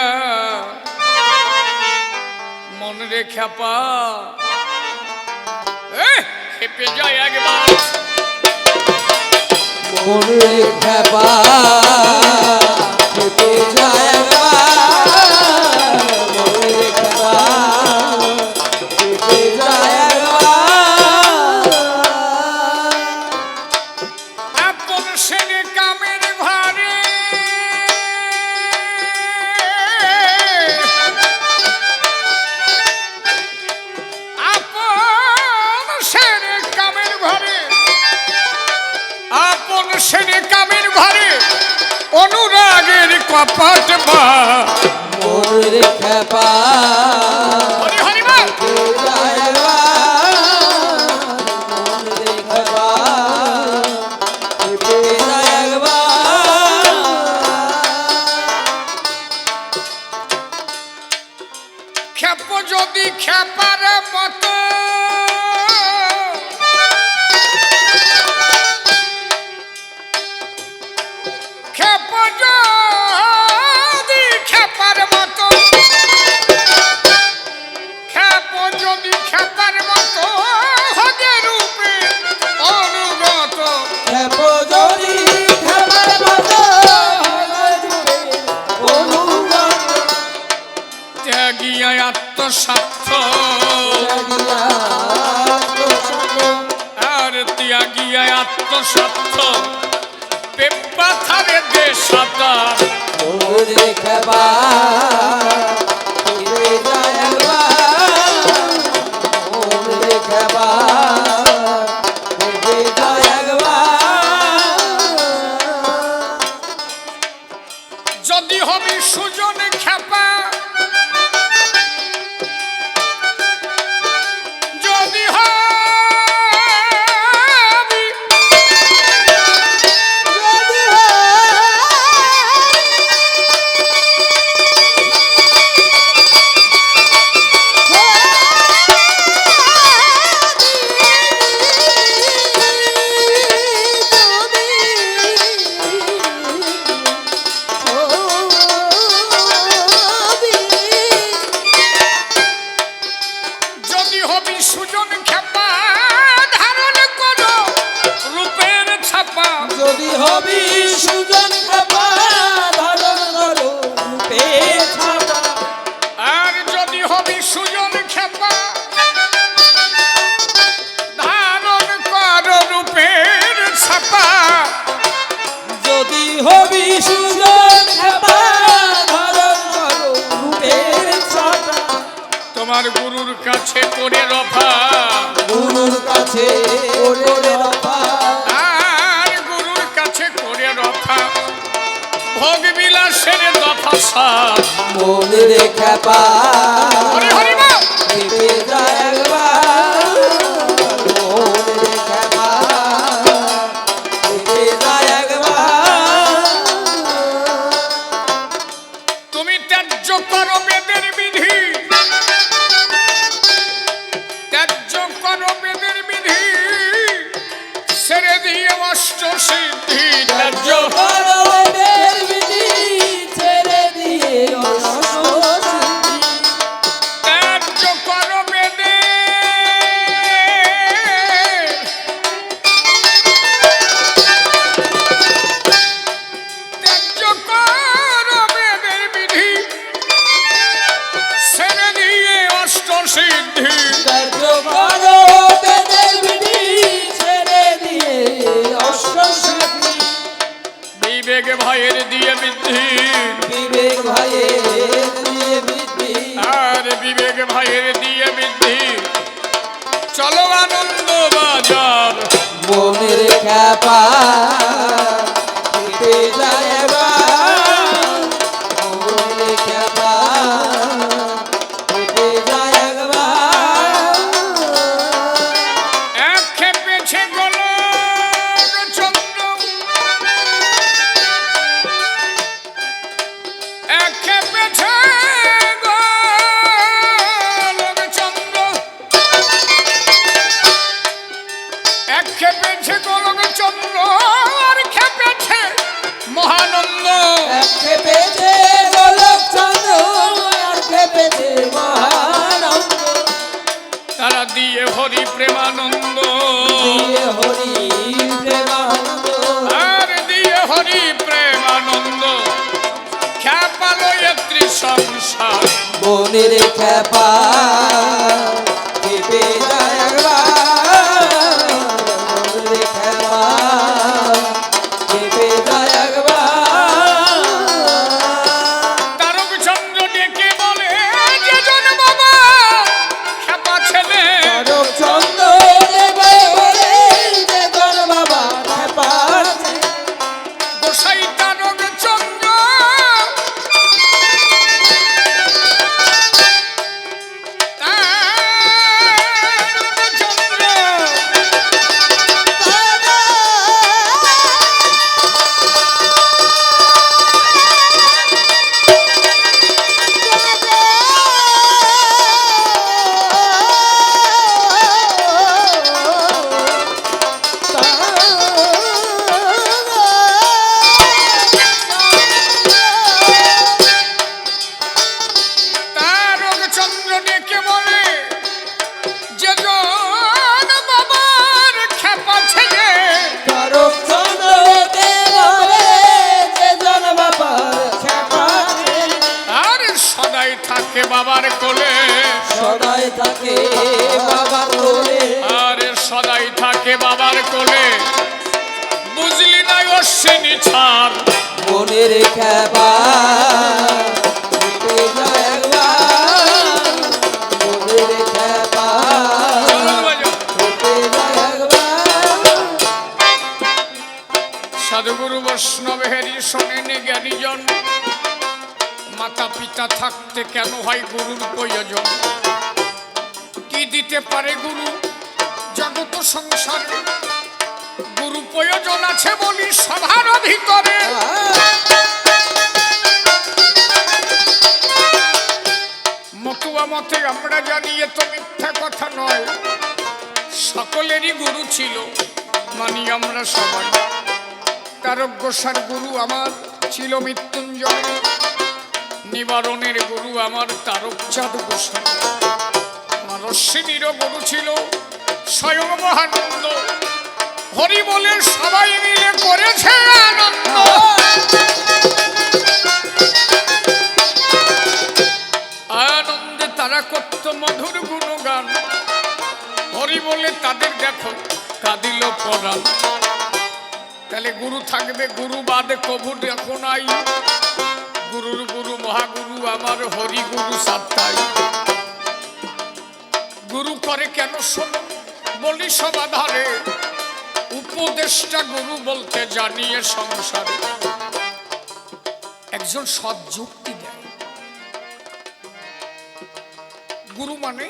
মন রে খেপা খেপে যায় একবার, মন রে খেপা খেপে যায় একবার, মন রে খেপা খেপে যায় একবার। আপন সেনে কামের ঘরে সেনে কামের ঘরে অনুরাগের কপাট বা মন রে খেপা হরি হরি বল যায় একবার, মন রে খেপা খেপে যায় একবার। খেপ যদি খেপার মতো খেপ যদি খেপার মতো, খেপ যদি খেপার মতো হবে রূপে অনুগত, খেপ যদি খেপার মতো অনুগত, ত্যাগিয়া আত্মস্বার্থ আর ত্যাগিয়া আত্মস্বার্থ পেপাথারে দেশাতা মন রে খেপা খেপে যায় একবার, মন রে খেপা খেপে যায় একবার। যদি হবি সুজন খেপা, যদি হবি যদি হবি সুজন খেপা ধারণ করো রূপের ছাপা, যদি হবি সুজন খেপা ধারণ করো রূপের ছাপা, আর যদি হবি সুজন খেপা ধারণ করো রূপের ছাপা, যদি হবি সুজন খেপা ধারণ করো রূপের ছাপা। তোমার গুরুর কাছে করে রফা, গুরুর কাছে করে রফা, আর গুরুর কাছে করে রফা ভোগ বিলাসের দফা সাত মন রে খেপা হরি হরি বল খেপে যায় একবার, মন রে খেপা খেপে যায় একবার। তুমি ত্যায্য করো বেদের বিধি, ত্যায্য করো বেদের বিধি ছেড়ে দিয়ে অষ্ট সিদ্ধি, ত্যায্য করো বেদের বিধি ছেড়ে দিয়ে অষ্ট সিদ্ধি, ত্যায্য করো বেদের ত্যায্য করো বেদের বিধি ছেড়ে দিয়ে অষ্ট সিদ্ধি, ত্যায্য করো বেদের বিধি ছেড়ে দিয়ে অষ্ট সিদ্ধি, বিবেক ভয়ের দিয়ে বৃদ্ধি বিবেক ভাইয়ের দিয়ে বৃদ্ধি, আর বিবেক ভয়ের দিয়ে বৃদ্ধি চলো আনন্দ বাজার মনের খেপা খেপে যায় একবার, খেপেছে গোলক চন্দ্র আর খেপেছে মহানন্দ। খেপেছে গোলক চন্দ্র আর খেপেছে মহানন্দ। তারা দিয়ে হরি প্রেমানন্দ, দিয়ে হরি প্রেমানন্দ, আর দিয়ে হরি প্রেমানন্দ। খ্যাপালো এ ত্রিসংসার মনের খেপা খেপে যায় একবার, মনের খেপা খেপে যায় একবার। তারক চন্দ্র ডেকে বলে যে জন বাবা খ্যাপা ছেলে। তারক চন্দ্র দেবে বলে যে তোর বাবা খেপা আছে। গোসাই তারক চন্দ্র বাবার কোলে, সদাই থাকে বাবার কোলে, আরে সদাই থাকে বাবার কোলে। বুঝলি না অশ্বিনী ছাড় মনের খেপা খেপে যায় একবার, মনের খেপা খেপে যায় একবার। সাধুগুরু বৈষ্ণবেরই শোনেনি জ্ঞানীজন। মাতা পিতা থাকতে কেন হয় গুরুর প্রয়োজন? কি দিতে পারে গুরু জগত সংসারে? গুরু প্রয়োজন আছে বলি সভার ভিতরে। মতুয়া মতে আমরা জানি এ তো মিথ্যা কথা নয়। সকলেরই গুরু ছিল, মানি আমরা সবাই। তারক গোসার গুরু আমার ছিল মৃত্যুঞ্জয়, নিবারণের গুরু আমার তারকচাঁদ গোসাই। আমার অশ্বিনীরও গুরু ছিল স্বয়ং মহানন্দ। হরি বলে সবাই মিলে করেছে আনন্দ। আনন্দে তারা করত মধুর গুণগান। হরি বলে তাদের দেখো কাঁদিল পরাণ। তাহলে গুরু থাকবে, গুরু বাদে কভু দেখো নাই। গুরুর গুরু মহাগুরু আমার হরি গুরু সাত্তাই। গুরু করে কেন শোনো বলি সমাধারে। উপদেশটা গুরু বলতে জানিয়ে সংসারে একজন সৎ যুক্তি দেয়। গুরু মানে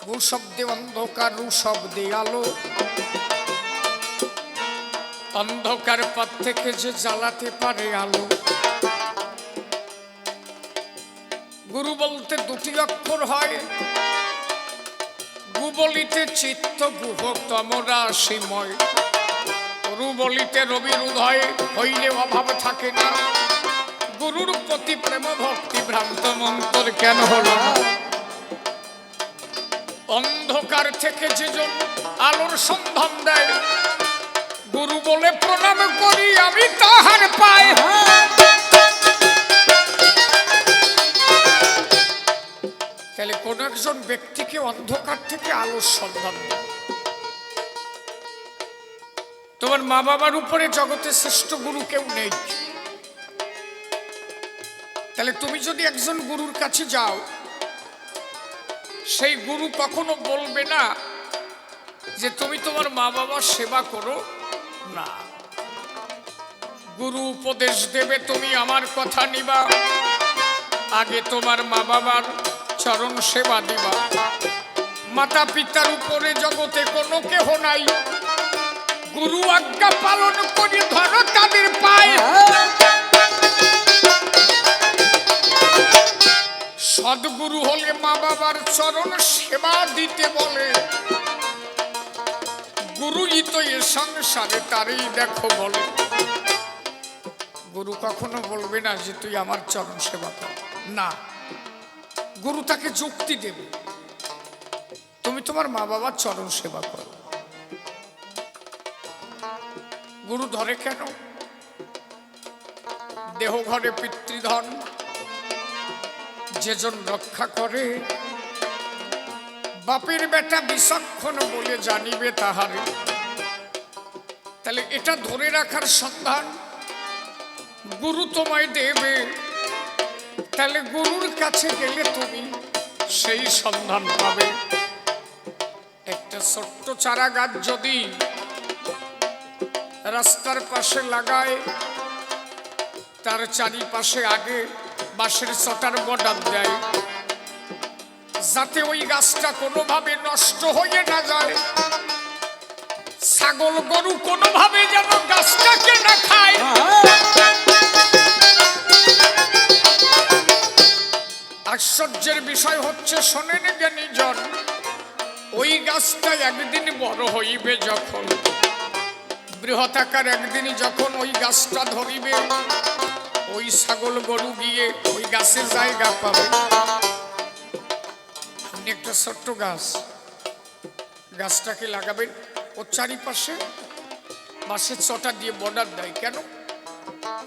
গু শব্দে অন্ধকার, রু শব্দে আলো। অন্ধকার পথ থেকে যে জ্বালাতে পারে আলো। গুরু বলতে দুটি অক্ষর হয়। গু বলিতে চিত্ত গুহ তমরাশিময়। রু বলিতে রবির উদয় হইলে অভাব থাকে না। গুরুর প্রতি প্রেম ভক্তি ভ্রান্ত মন্তর কেন হলো না? অন্ধকার থেকে যেজন আলোর সন্ধান দেয়, গুরু বলে প্রণাম করি আমি তাহার পায়ে। তাহলে কোন একজন ব্যক্তিকে অন্ধকার থেকে আলোর সন্ধান দেয়। তোমার মা বাবার উপরে জগতে শ্রেষ্ঠ গুরু কেউ নেই। তাহলে তুমি যদি একজন গুরুর কাছে যাও, সেই গুরু কখনো বলবে না যে তুমি তোমার মা বাবার সেবা করো না। গুরু উপদেশ দেবে তুমি আমার কথা নিবা, আগে তোমার মা বাবার চরণ সেবা দিবা। মাতা পিতার উপরে জগতে কোনো কেহ নাই। গুরু আজ্ঞা পালন করি ধরো তাদের পায়ে। সদ্গুরু হলে মা বাবার চরণ সেবা দিতে বলে। গুরুই তো এ সংসারে তারই দেখো বলে। গুরু কখনো বলবে না যে তুই আমার চরণ সেবা কর, না। গুরু তাকে যুক্তি দেবে, তুমি তোমার মা বাবার চরণ সেবা করো। গুরু ধরে কেন? দেহ ঘরে পিতৃধন, যেজন রক্ষা করে, বাপের বেটা বিচক্ষণ বলে জানিবে তাহারে। তাহলে এটা ধরে রাখার সন্ধান গুরু তোমায় দেবে। তাহলে গুরুর কাছে গেলে তুমি সেই সন্ধান পাবে। একটা ছোট্ট চারা গাছ যদি রাস্তার পাশে লাগায়, তার চারিপাশে আগে বাঁশের চটার বর্ডার দেয়, যাতে ওই গাছটা কোনোভাবে নষ্ট হয়ে না যায়, ছাগল গরু কোনোভাবে যেন গাছটাকে না খায়। আশ্চর্যের বিষয় হচ্ছে, শোনেন জ্ঞানীজন, ওই গাছটা একদিন বড় হইবে যখন, বৃহৎ আকার একদিনই যখন ওই গাছটা ধরিবে, ওই ছাগল গরু গিয়ে ওই গাছের জায়গা পাবে। আপনি একটা ছোট্ট গাছ, গাছটাকে লাগাবেন, ওর চারিপাশে বাঁশের চটা দিয়ে বর্ডার দেয় কেন?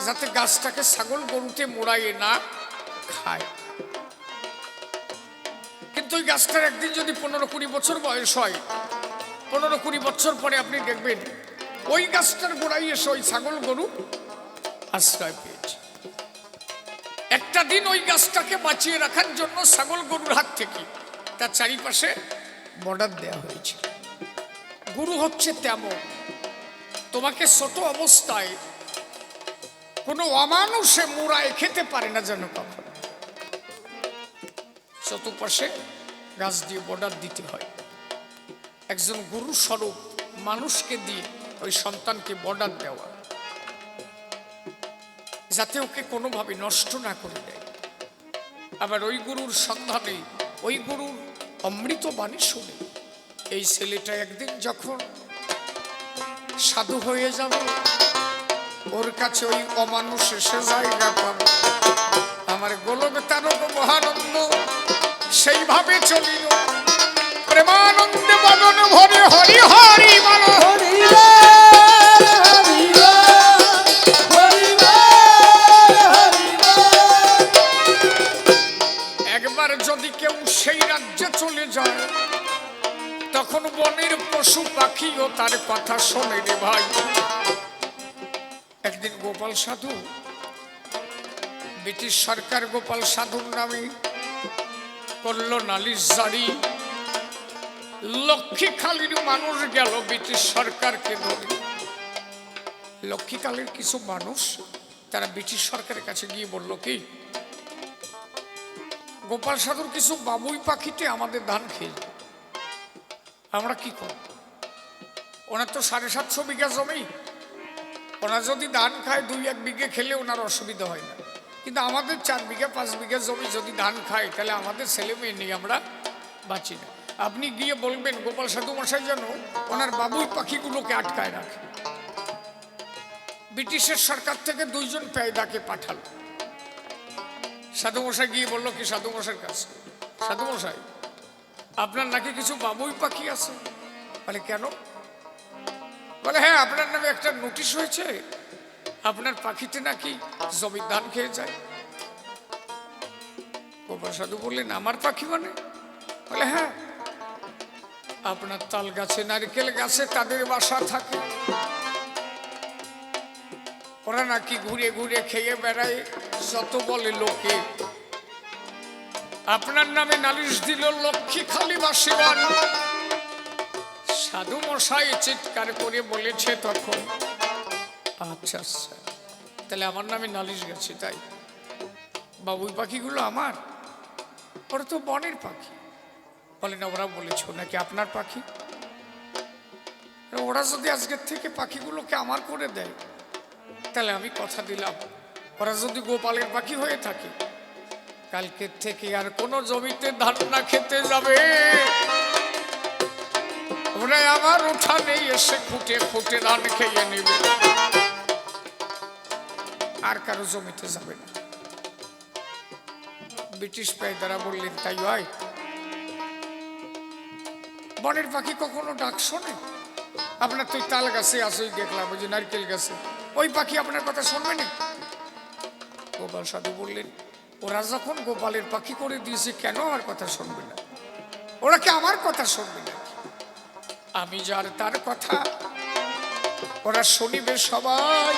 যাতে গাছটাকে ছাগল গরুতে মোড়াইয়ে না খায়। কিন্তু ওই গাছটার একদিন যদি 15-20 বছর বয়স হয়, 15-20 বছর পরে আপনি দেখবেন ওই গাছটার গোড়ায় এসে ওই ছাগল গরু আশ্রয় পেয়েছে। একটা দিন ওই গাছটাকে বাঁচিয়ে রাখার জন্য ছাগল গরুর হাত থেকে তার চারিপাশে বর্ডার দেওয়া হয়েছে। গুরু হচ্ছে তেমন, তোমাকে ছোট অবস্থায় কোনো অমানুষে মুড়ায় খেতে পারে না যেন কখন। চতুর্পাশে গাছ দিয়ে বর্ডার দিতে হয়। একজন গুরু স্বরূপ মানুষকে দিয়ে ওই সন্তানকে বর্ডার দেওয়া, যাতে ওকে কোনোভাবে নষ্ট না করে দেয়। আবার ওই গুরুর সন্ধানে, ওই গুরুর অমৃত বাণী শুনে এই ছেলেটা একদিন যখন সাধু হয়ে যাবে, ওর কাছে ওই অমানুষ এসে জায়গা পাবে। আমার গোলক তারক মহানন্দ সেইভাবে চলিল, প্রেমানন্দে বদন ভরে হরি হরি বল। একবার যদি কেউ সেই রাজ্যে চলে যায়, তখন বনের পশু পাখিও তার কথা শোনে রে ভাই। একদিন গোপাল সাধু, ব্রিটিশ সরকার গোপাল সাধুর নামে করল নালিশ জারি। লক্ষ্মীখালির মানুষ গেল ব্রিটিশ সরকারকে ধরে। লক্ষ্মীখালির কিছু মানুষ তারা ব্রিটিশ সরকারের কাছে গিয়ে বলল কি, গোপাল সাধুর কিছু বাবুই পাখিতে আমাদের ধান খেয়ে যায়, আমরা কি করব? ওনার তো 750 বিঘা জমি, ওনার যদি ধান খায় 2-1 বিঘে খেলে ওনার অসুবিধা হয় না, কিন্তু আমাদের 4 বিঘা 5 বিঘা জমি যদি ধান খায়, তাহলে আমাদের ছেলে মেয়ে নিয়ে আমরা বাঁচি না। আপনি গিয়ে বলবেন গোপাল সাধু মশাই যেন ওনার বাবুই পাখিগুলোকে আটকায় রাখে। ব্রিটিশের সরকার থেকে 2 জন পেয়দাকে পাঠালো। সাধু মশাই গিয়ে বললো কি সাধু মশাইয়ের কাছে, সাধু মশাই আপনার নাকি কিছু বাবুই পাখি আছে? বলে কেন? বলে হ্যাঁ, আপনার নামে একটা নোটিশ হয়েছে, আপনার পাখিতে নাকি জমির ধান খেয়ে যায়। গোপাল সাধু বললেন আমার পাখি মানে? বলে হ্যাঁ, আপনার তাল গাছে নারকেল গাছে তাদের বাসা থাকে, ওরা নাকি ঘুরে ঘুরে খেয়ে বেড়ায়, যত বলে লোকে। আপনার নামে নালিশ দিল লক্ষ্মীখালি বাসীগণ। সাধু মশাই চিৎকার করে বলেছে তখন, আচ্ছা আচ্ছা, তাহলে আমার নামে নালিশ গেছে, তাই বাবুই পাখিগুলো আমার? ওরা তো বনের পাখি। বলে না, ওরা বলেছ নাকি আপনার পাখি? ওরা যদি আজকের থেকে পাখিগুলোকে আমার করে দেয়, তাহলে আমি কথা দিলাম, ওরা যদি গোপালের পাখি হয়ে থাকে, কালকের থেকে আর কোনো জমিতে ধান না খেতে যাবে। ওরা আমার উঠানে এসে খুঁটে খুঁটে ধান খেয়ে নেবে, আর কারো জমিতে যাবে না। ব্রিটিশ পায়দারা বললেন, তাই হয়? বনের পাখি কখনো ডাক শোনে? আপনার তুই তাল গাছে আসোই দেখলাম, ওই যে নারকেল গাছে, ওই পাখি আপনার কথা শুনবে না? গোপাল সাধু বললেন, ওরা যখন গোপালের পাখি করে দিয়েছে, কেন আমার কথা শুনবে না? ওরা কি আমার কথা শুনবে না? আমি যার তার কথা ওরা শুনিবে সবাই।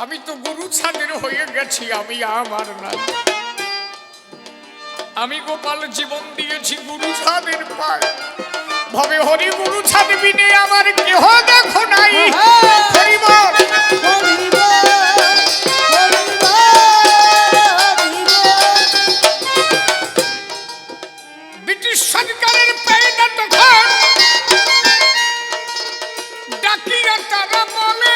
আমি তো গুরু ছাদের হয়ে গেছি, আমি আমার নাই। আমি গোপাল জীবন দিয়েছি গুরু ছাদের পায়, ভবে হরি গুরু ছাদ বিনে আমার কেহ দেখো নাই। হরি বল। ব্রিটিশ সরকারের পেয়দা তখন ডাকিয়া তারা বলে,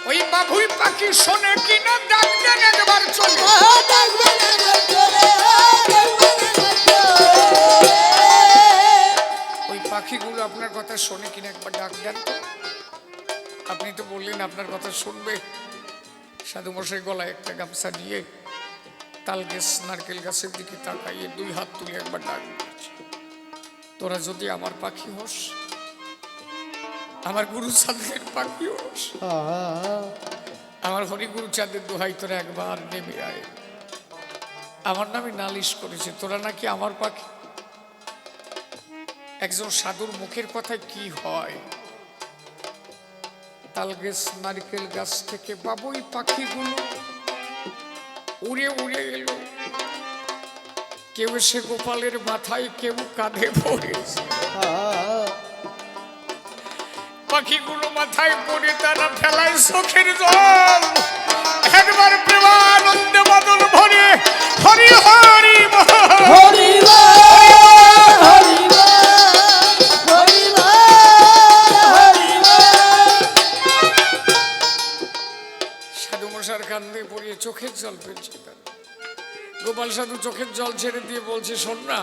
ওই বাবুই পাখি শোনে কিনা ডাকবেন একবার চলে। ওই পাখিগুলো আপনার কথা শোনে কিনা একবার ডাক দেন তো। আপনি তো বললেন আপনার কথা শুনবে। সাধু মশাই গলায় একটা গামছা নিয়ে তাল গাছ নারকেল গাছের দিকে তাকাইয়ে দুই হাত তুলে একবার ডাক দিয়েছে, তোরা যদি আমার পাখি হোস, আমার গুরু চাঁদের পাখি হোস, আমার হরি গুরু চাঁদের দোহাই তোরা একবার নেমে আয়। আমার নামে নালিশ করেছে, তোরা নাকি আমার পাখি। একজন সাধুর মুখের কথায় কি হয়? তাল গাছ নারকেল গাছ থেকে বাবুই পাখিগুলো উড়ে উড়ে এলো। কেউ সে গোপালের মাথায়, কেউ কাঁধে পড়েছে। পাখিগুলো মাথায় পড়ে তারা ফেলায় চোখের জল। একবার প্রেমানন্দে বদল ভরে হরি হরি হরি। সাধু মশার কান্দে পড়িয়ে চোখের জল ফেলছে। গোপাল সাধু চোখের জল ছেড়ে দিয়ে বলছে, শোন না,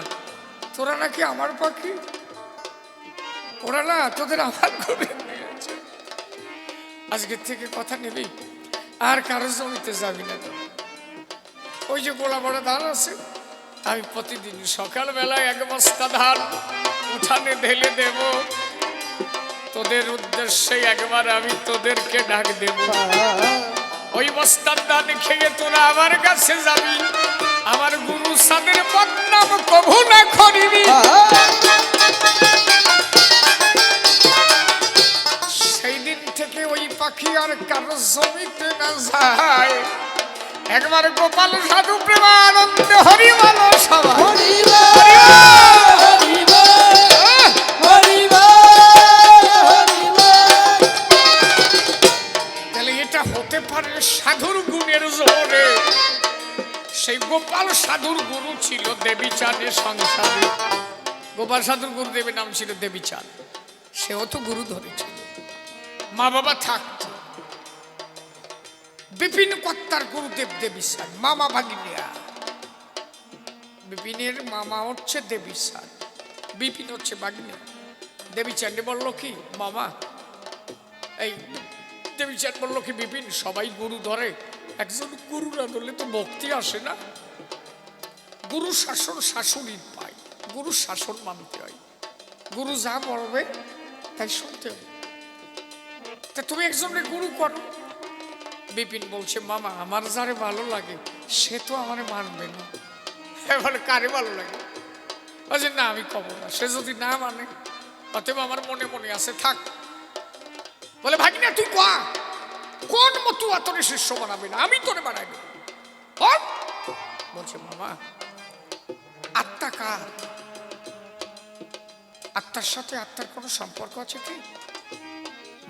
তোরা নাকি আমার পাখি, ওরা না তোদের আমার করে নিয়েছে। আজকের থেকে কথা নেবি, আর কারো জমিতে যাবি না। ওই যে গোলা বড় ধান আছে, আমি প্রতিদিন সকালবেলায় এক বস্তা ধান উঠানে ঢেলে দেব, তোদের উদ্দেশ্যে একবার আমি তোদেরকে ডাক দেব। ওই বস্তার ধান খেয়ে তোরা আমার কাছে যাবি, আমার গুরু সাদের বদনাম কভু না করিবি। সেই দিন থেকে ওই পাখি আর কারো জমিতে না যায়। একবার গোপাল সাধু প্রেমানন্দে হরি বলো সবাই। তাহলে এটা হতে পারে সাধুর গুণের জোরে। সেই গোপাল সাধুর গুরু ছিল দেবীচাঁদের সংসারে। গোপাল সাধুর গুরুদেবের নাম ছিল দেবীচাঁদ। সেও তো গুরু ধরেছিল, মা বাবা থাকত। বিপিন কর্তার গুরুদেব দেবীচাঁদ, মামা ভাগিনিয়া। বিপিনের মামা হচ্ছে দেবীচাঁদ, বিপিন হচ্ছে ভাগিনিয়া। দেবীচাঁদে বলল কি, মামা এই দেবীচাঁদ বলল কি, বিপিন সবাই গুরু ধরে, একজন গুরু না ধরলে তো ভক্তি আসে না। গুরু শাসন শাশুড়ি পায়, গুরু শাসন মানতে হয়। গুরু যা বলবে তাই শুনতে হবে। তা তুমি একজনের গুরু করো। বিপিন বলছে, মামা আমার যারে ভালো লাগে সে তো আমার মানবে না। বলে, কারে ভালো লাগে? বলছে, না আমি কব না, সে যদি না মানে, অতএব আমার মনে মনে আছে, থাক। বলে, ভাগিনা তুই কোন মতুয়া তোরে শিষ্য বানাবে না, আমি তোরে বানাইব। বলছে, মামা আত্মা কার? আত্মার সাথে আত্মার কোনো সম্পর্ক আছে কি?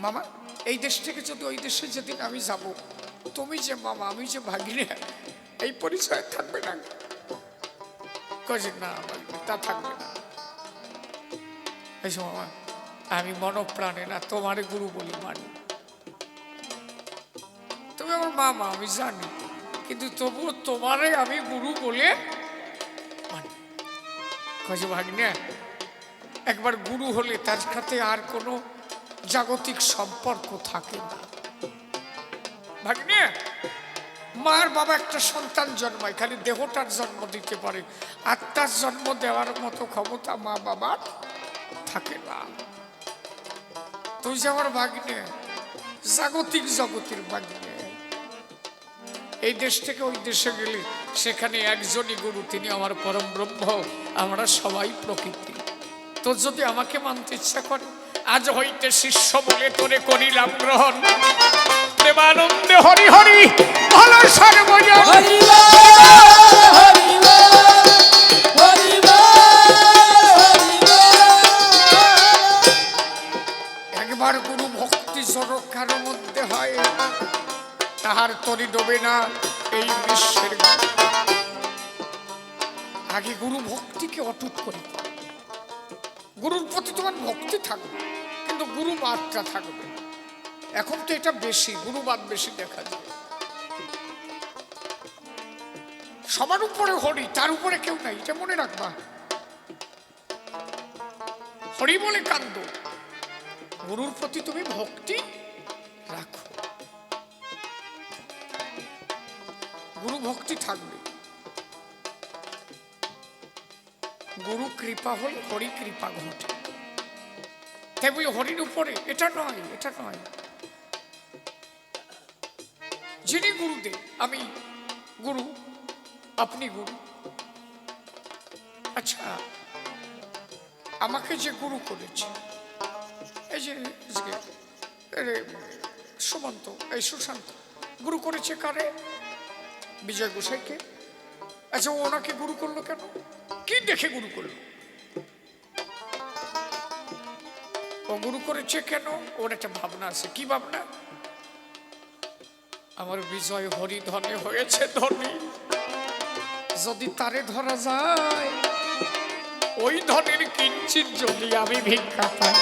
মামা এই দেশ থেকে যদি ওই দেশে যেদিন আমি যাব, তুমি যে মামা আমি যে ভাগিনা, এই পরিচয় থাকবে না? কয়ে না, তা থাকবে না। এই মামা আমি মনপ্রাণে না তোমার গুরু বলি মানি। তুমি আমার মামা আমি জানি, কিন্তু তবুও তোমারে আমি গুরু বলে মানি। কাজে ভাগ্নে একবার গুরু হলে তার সাথে আর কোনো জাগতিক সম্পর্ক থাকে না। ভাগ্নে মার বাবা একটা সন্তান জন্মায়, খালি দেহটার জন্ম দিতে পারে, আত্মার জন্ম দেওয়ার মতো ক্ষমতা মা বাবার থাকে না। তুই যে আমার ভাগ্নে, জাগতিক জগতের ভাগ্নে। এই দেশ থেকে ওই দেশে গেলে সেখানে একজনই গুরু, তিনি আমার পরম ব্রহ্ম, আমরা সবাই প্রকৃতি। তোর যদি আমাকে মানতে ইচ্ছা করে, আজ হইতে শিষ্য বলে তোরে করিলাম গ্রহণ। প্রেমানন্দে হরি হরি ভালো সর্বজন। হরি বল, হরি বল, হরি বল, হরি বল। একবার গুরু ভক্তি জড় কারো মধ্যে হয়, তাহার তরি ডোবে না এই বিশ্বের গায়ে। আগে গুরু ভক্তিকে অটুট করে, গুরুর প্রতি তোমার ভক্তি থাকবে, কিন্তু গুরু মাত্রা থাকবে। এখন তো এটা বেশি, গুরুবাদ বেশি দেখা যায়। সবার উপরে হরি, তার উপরে কেউ নাই, এটা মনে রাখবা। হরি বলে কান্দ, গুরুর প্রতি তুমি ভক্তি রাখো, গুরু ভক্তি থাকবে। গুরু কৃপা হল হরি কৃপা ঘটে। তাই বলে হরির উপরে এটা নয়, এটা নয়। যিনি গুরুদেব, আমি গুরু, আপনি গুরু। আচ্ছা, আমাকে যে গুরু করেছে, এই যে সুমন্ত, এই সুশান্ত গুরু করেছে কারে? বিজয় গোসাইকে। আচ্ছা, ও ওনাকে গুরু করলো কেন? কি দেখে গুরু করলো? ও গুরু করেছে কেন? ওর একটা ভাবনা আছে। কি ভাবনা? আমার বিজয় হরি ধনে হয়েছে ধনী, যদি তারে ধরা যায়, ওই ধনের কিঞ্চিত যদি আমি ভিক্ষা পাই।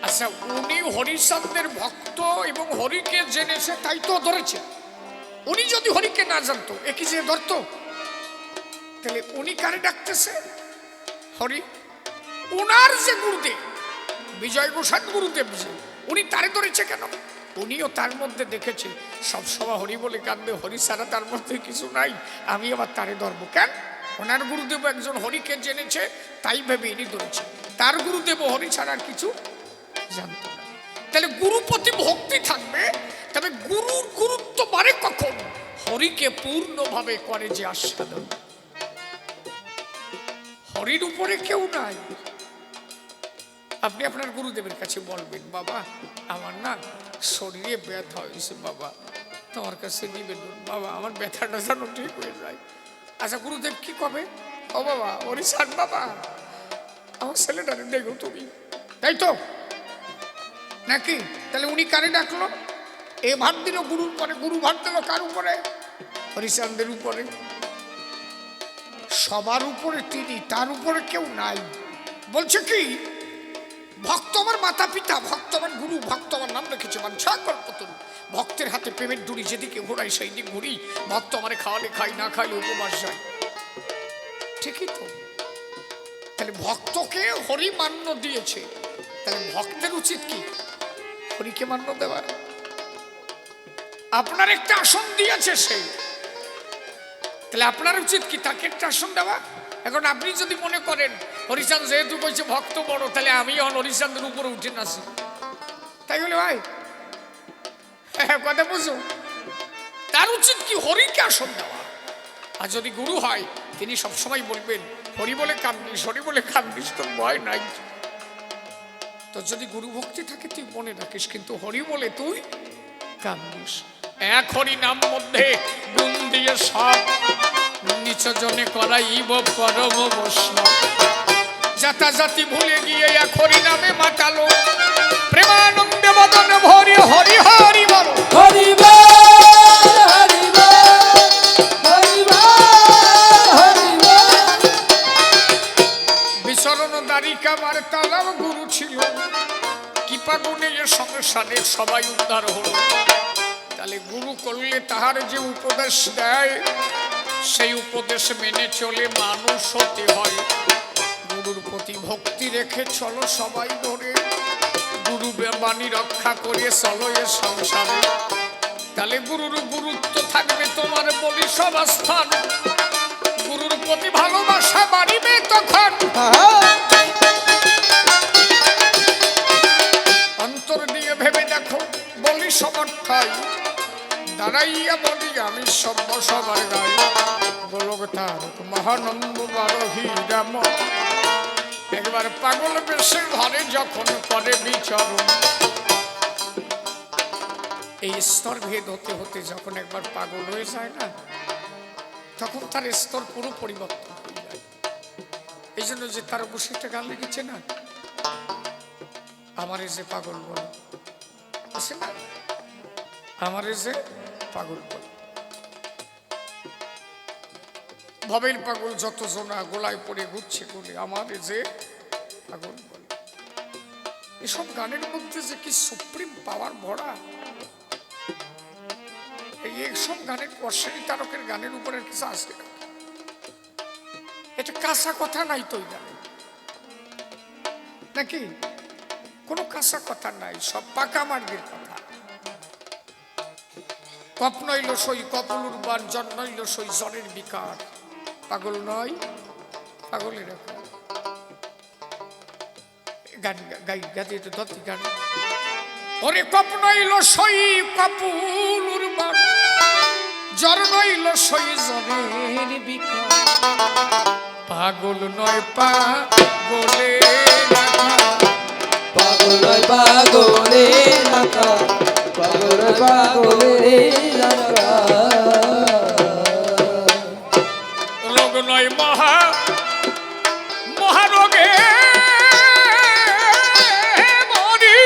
আচ্ছা, উনি হরিচাঁদের ভক্ত এবং হরিকে জেনেছে, তাই তো ধরেছে। উনি যদি হরিকে না জানতো, এ কি যে ধরতো? তাহলে উনি কারে ডাকতেছে? হরি। উনার যে গুরুদেব বিজয় গোসাই গুরুদেব, যে উনি তারে ধরেছে কেন? উনিও তার মধ্যে দেখেছে সবসময় হরি বলে কাঁদবে, হরি ছাড়া তার মধ্যে কিছু নাই, আমি আবার তারে ধরবো কেন? ওনার গুরুদেব একজন হরিকে জেনেছে, তাই ভেবে ইনি ধরেছে। তার গুরুদেব হরি ছাড়া আর কিছু জানতো না। তাহলে গুরুপতি ভক্তি থাকবে, তবে গুরুর গুরুত্ব বাড়ে কখন? হরিকে পূর্ণভাবে করে যে আস্বাদন। হরির উপরে কেউ নাই। আপনি আপনার গুরুদেবের কাছে বলবেন, বাবা আমার না শরীরে ব্যথা হয়েছে, বাবা তোমার কাছে নিবেদন, বাবা আমার ব্যথাটা যেন ঠিক হয়ে যায়। আচ্ছা, গুরুদেব কি কবে? ও বাবা, হরিচাঁদ বাবা, আমার ছেলেটারে দেখো তুমি, তাই তো নাকি? তাহলে উনি কারে ডাকলো? এ ভাত দিল গুরুর পরে, গুরু ভাত দিল কার উপরে? হরিচাঁদের উপরে। সবার উপরে তিনি, তার উপরে কেউ নাই। বলছে কি, ভক্ত আমার মাতা পিতা, ভক্ত আমার গুরু, ভক্ত আমার নাম রেখেছে বাঞ্ছা কল্পতরু। ভক্তের হাতে প্রেমের দড়ি, যেদিকে ঘোরাই সেই দিক ঘুরি। ভক্ত আমারে খাওয়ালে খাই, না খাইলে উপবাস যায়। ঠিকই তো। তাহলে ভক্তকে হরি মান্য দিয়েছে, তাহলে ভক্তের উচিত কি? হরিকে মান্য দেওয়ার। আপনার একটা আসন দিয়েছে সে, তাহলে আপনার উচিত কি? তাকে একটা আসন দেওয়া। এখন আপনি যদি মনে করেন হরিচাঁদ যেহেতু কইছে ভক্ত বড়, তাহলে আমি হরিচাঁদের উপরে উঠে নাচি, তাই বলে ভাই কথা বুঝো? তার উচিত কি? হরিকে আসন দেওয়া। আর যদি গুরু হয়, তিনি সবসময় বলবেন, হরি বলে কান্দিস, হরি বলে কান্দিস, তোর ভয় নাই। তোর যদি গুরু ভক্তি থাকে তুই মনে রাখিস, কিন্তু হরি বলে তুই কান্দিস। এক হরি নাম মধ্যে গুণ দিয়ে সব, নিচ জনে করাইব পরম বৈষ্ণব। জাতি ভুলে গিয়ে এক হরি নামে মাতালো, প্রেমানন্দে বদন ভরি হরি হরি বল। হরি বল, হরি বল, হরি বল, হরি বল। বিচরণ দ্বারিকা বার্তালাম গুরু ছিল, কৃপা গুণে এ সংসারের সবাই উদ্ধার হল। তাহলে গুরু করলে তাহার যে উপদেশ দেয়, সেই উপদেশ মেনে চলে মানুষ হতে হয়। গুরুর প্রতি ভক্তি রেখে চলো সবাই ধরে, গুরু বাণী রক্ষা করে চলো এ সংসারে। তাহলে গুরুর গুরুত্ব থাকবে তোমার বলি সবাস্থান, গুরুর প্রতি ভালোবাসা বাড়িবে তখন। অন্তর দিয়ে ভেবে দেখো বলি সমর্থাই, দাঁড়াইয়া বলি আমি সভ্য সবার গাই। গোলক তারক মহানন্দ বারোহী রাম, একবার পাগল বেশে ঘরে যখন করে বিচরণ। এই স্তর ভেদ হতে হতে যখন একবার পাগল হয়ে যায় না, তখন তার স্তর পুরো পরিবর্তন হয়ে যায়। এই জন্য যে তার বসে একটা গান লিখেছে না, আমারে যে পাগল বলে, আছে না, আমারে যে পাগল বলে। ভবের পাগল যত জনা গোলায় পড়ে ঘুরছে করে, আমারে যে পাগল বলে। এসব গানের মধ্যে যে কি সুপ্রিম পাওয়ার ভরা। এইসব গানের অশ্বিনী তারকের গানের উপরে কিছু আসে না, এটা কাঁচা কথা নাই তো গানে, নাকি কোনো কাঁচা কথা নাই, সব পাকা মার্গের কথা। কপ নইল সই কপলুর বান, জন নইল সই জনের বিকার, পাগল নয় পাগলের গান গাই গাতে তো দত্তি গান। ওরে কপ নইল সই কপুলুর বান, জ্বর নইল সই জনের বিকার, পাগল নয় পাগলে পাগল নয় পাগলে রাখা, পাগল পাগলে রাখা। রোগ নয় মহারোগে মরি,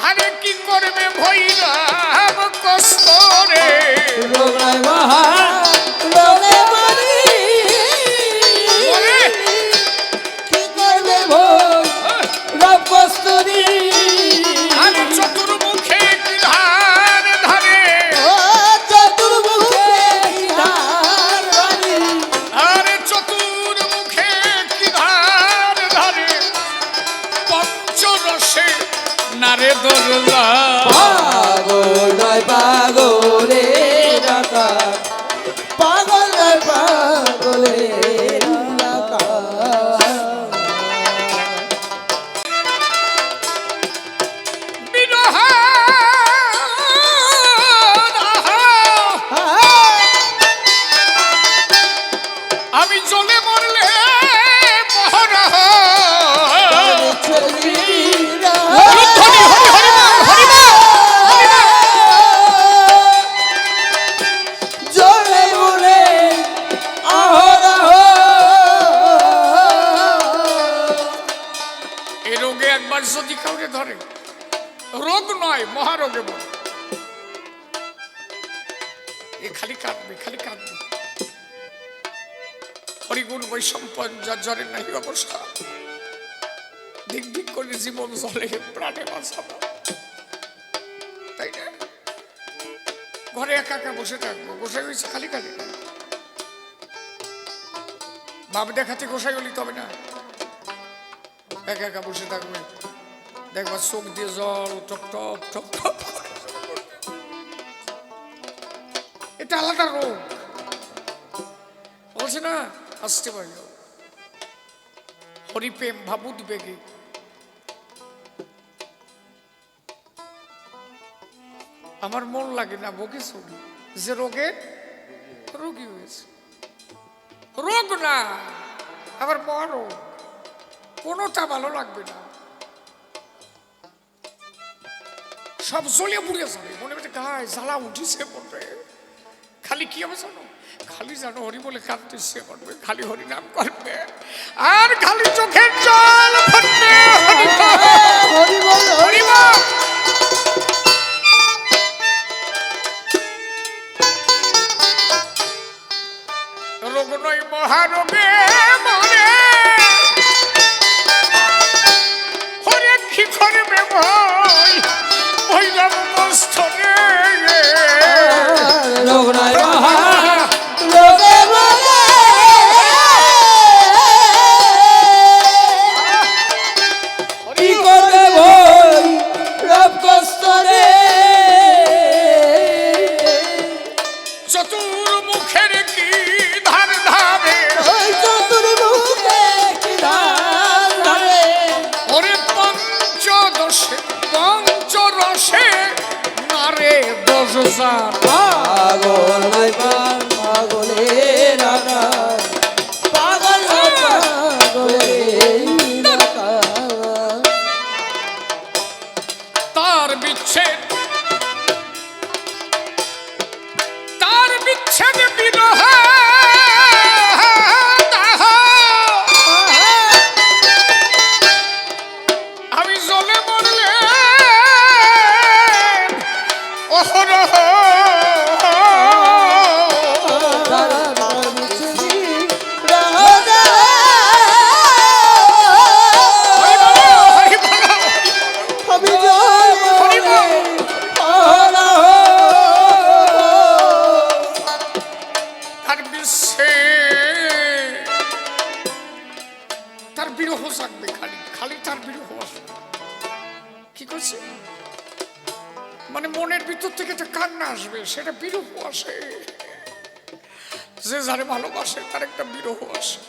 আরে কি করবে ভৈরব কষ্ট রে। রোগ নয় মহারোগে মরি, কি করবে ভৈরব কস্তুরী। আরে চতুর্মুখে কি ধার ধারে, চতুর্মুখে কি ধার ধারে, আরে চতুর্মুখে কি ধার ধারে, পঞ্চরসে নারে দোলা। পাগল নয় পাগলে রাখা, পাগল নয় পাগলে রাখা। বিরহ আমি চলে মরলে মহরহ। জলে মরে আহরহ। এ রোগে একবার যদি কাউকে ধরে, রোগ নয় মহারোগে বলে, এ খালি কাঁদবে খালি কাঁদবে। হরিগুণ বৈষম্পন যার জ্বরে নাই অবস্থা, দিক দিক করে জীবন চলে প্রাণে বাঁচানো, তাই না? ঘরে একা একা বসে থাকবো, গোসাই হয়েছে খালি কাঁদে, বাপ দেখাতে গোসাই হলি তবে না, একা একা বসে থাকবে, দেখবা চোখ দিয়ে জল টপ টপ টপ টপ। এটা আলাদা রোগ, বলছে না আসতে পারি। হরিপ্রেম ভাবুদ বেগে আমার মন লাগে না, বকে ছবি যে রোগে রোগী হয়েছে। রোগ না আবার মহারোগ, কোনোটা ভালো লাগবে না, সব জ্বলিয়ে পুড়ে যাবে, মনে হচ্ছে গায়ে জ্বালা উঠিছে পড়বে। খালি কি হবে জানো, খালি জানো হরি বলে কাঁদতে ইচ্ছে করবে, খালি হরি নাম করবে, আর খালি চোখের জল ফুটবে হরি বল হরি বল। রোগ নয় মহারোগে মরে, হরে কি করবে ভয় ভৈরব কষ্ট রে। চতুর্মুখের কি ধার ধারে ওই চতুর্মুখে কি ধার ধারে ওরে পঞ্চদশে পঞ্চরসে নারে দশজার পাগল নাই পাগলের আকার পাগল নাই পাগলের আকার তার বিচ্ছেদ বিরহ দাহ আমি জলে মরলে অহরহ তার বিরহ থাকবে, খালি খালি তার বিরহ আসবে। কি করছে মানে মনের ভিতর থেকে একটা কান্না আসবে, সেটা বিরহ আসে। যে যারে ভালোবাসে তার একটা বিরহ আসে।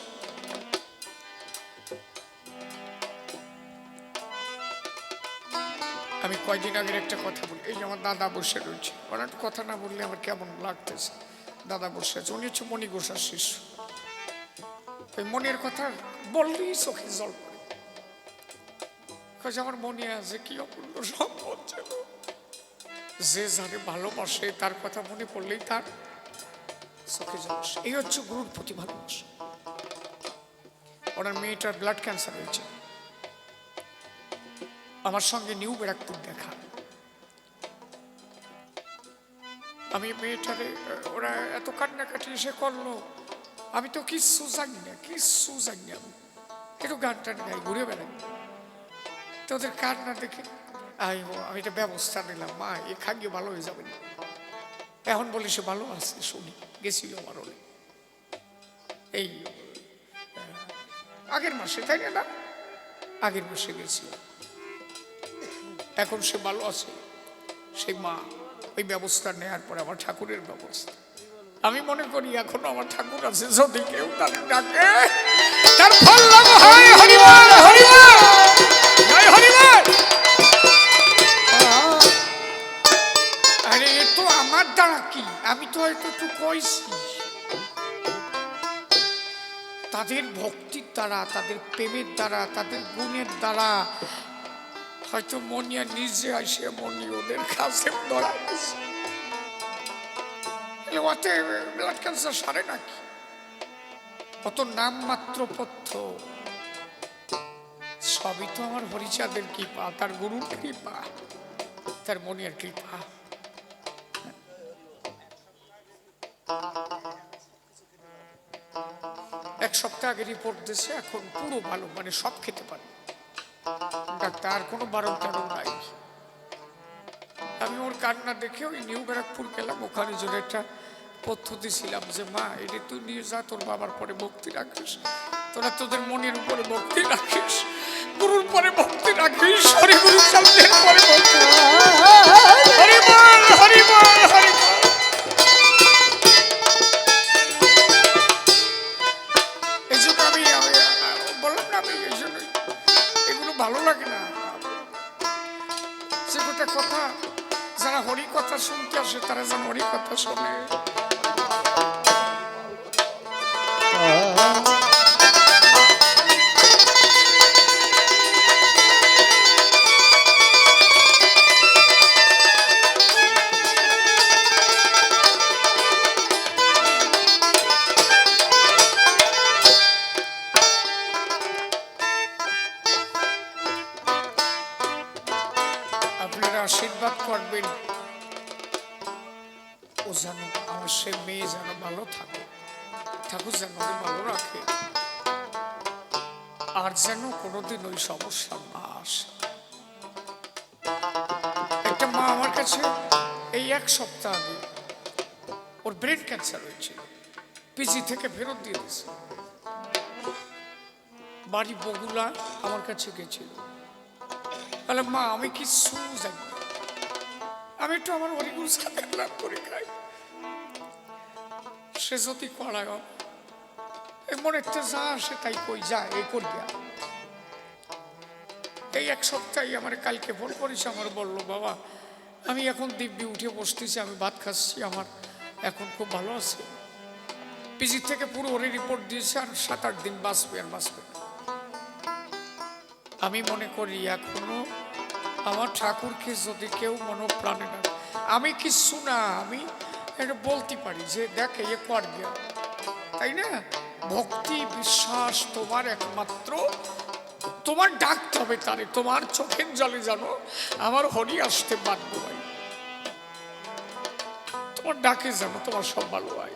আমি কয়দিন আগের একটা কথা বলি, এই যে আমার দাদা বসে রয়েছে, ওরা একটা কথা না বললে আমার কেমন লাগতেছে। দাদা বসে আছে, উনি হচ্ছে মণি ঘোষার শিষ্য। ওই মনের কথা বললেই চোখে জল পড়ে। আমার মনে আছে কি অপূর্ণ সম্পদ ছিল। যে যারে ভালোবাসে তার কথা মনে পড়লেই তার চোখে জল আসে। এই হচ্ছে গুরুর প্রতি ভালোবাসা। ওনার মেয়েটার ব্লাড ক্যান্সার হয়েছে, আমার সঙ্গে নিউ ব্যারাকপুর দেখা। আমি মেয়েটারে ওরা এত কান্নাকাটি এসে করলো, আমি তো কিচ্ছু জানি না, কিচ্ছু জানি না। আমি একটু গান টান গাই, ঘুরে বেড়াই। তো ওদের কান্না দেখে আমি এটা ব্যবস্থা নিলাম, মা এ খাগিয়ে ভালো হয়ে যাবে না। এখন বলি সে ভালো আছে, শুনি গেছিল আমার ওলে এই আগের মাসে, তাই না? আগের মাসে গেছিল, এখন সে ভালো আছে। সেই মা ওই ব্যবস্থা নেওয়ার পরে আমার ঠাকুরের ব্যবস্থা, আমি মনে করি এখনো আমার ঠাকুর আছে, যদি কেউ তার ডাকে তার ফল লাভ হয়। হরিবল হরিবল জয় হরিবল। আরে এ তো আমার দ্বারা কি, আমি তো হয়তো একটু কইছি। তাদের ভক্তির দ্বারা, তাদের প্রেমের দ্বারা, তাদের গুণের দ্বারা হয়তো মনিয়া নিজে আসে, মনি ওদের কাছে ধরা গেছে। ওতে ব্লাড ক্যান্সার সারে নাকি? কত নাম মাত্র পথ্য, সবই তো আমার হরিচাঁদের কৃপা, তার গুরুর কৃপা, তার মনিয়ার কৃপা। এক সপ্তাহ আগে রিপোর্ট দিয়েছে, এখন পুরো ভালো, মানে সব খেতে পারে ডাক্তার, আর কোনো বারণ টারণ নাই। আমি ওর কান্না দেখে ওই নিউ ব্যারাকপুর গেলাম, ওখানে জন্য একটা পদ্ধতি ছিলাম যে মা এটা তুই নিয়ে যা, তোর বাবার পরে ভক্তি রাখিস, তোরা তোদের মনের উপরে ভক্তি রাখিস, গুরুর পরে ভক্তি রাখিস, হরি গুরু শব্দের পরে ভক্তি। হরিবল হরিবল হরিবল। এই জন্য আমি বললাম না, আমি এই জন্য এগুলো ভালো লাগে না। যে গোটা কথা যারা হরি কথা শুনতে আসে তারা যেন হরি কথা শোনে। আপনারা আশীর্বাদ করবেন ও যেন আমার সে মেয়ে যেন ভালো থাকে, ঠাকুর যেন ভালো রাখে, আর যেন কোনোদিন ওই সমস্যা না আসে। একটা মা আমার কাছে এই এক সপ্তাহ আগে, ওর ব্রেন ক্যান্সার হয়েছে, পিজি থেকে ফেরত দিয়ে দিয়েছে, বাড়ি বগুলা, আমার কাছে গেছিল। তাহলে মা আমি কিছু জানি, আমি একটু আমার হরিগুরু সাথে লাভ করে খাই। সে যদি করায় মনে যা সে তাই কই যায় এই করিয়া। এই এক সপ্তাহে আমার কালকে ফোন করেছে, আমার বললো বাবা আমি এখন দিব্যি উঠে বসতেছি, আমি ভাত খাচ্ছি, আমার এখন খুব ভালো আছে। পিজি থেকে পুরো ওরে রিপোর্ট দিয়েছে আর 7-8 দিন বাঁচবে আর বাঁচবে। আমি মনে করি এখনো আমার ঠাকুরকে যদি কেউ মনোপ্রাণে না, আমি কিছু না, আমি এটা বলতে পারি যে দেখ এ কর গিয়া, তাই না? ভক্তি বিশ্বাস তোমার একমাত্র, তোমার ডাকতে হবে তারে, তোমার চোখের জলে জানো আমার হরি আসতে বাধ্য হয়, তোমার ডাকে জানো তোমার সব ভালো হয়।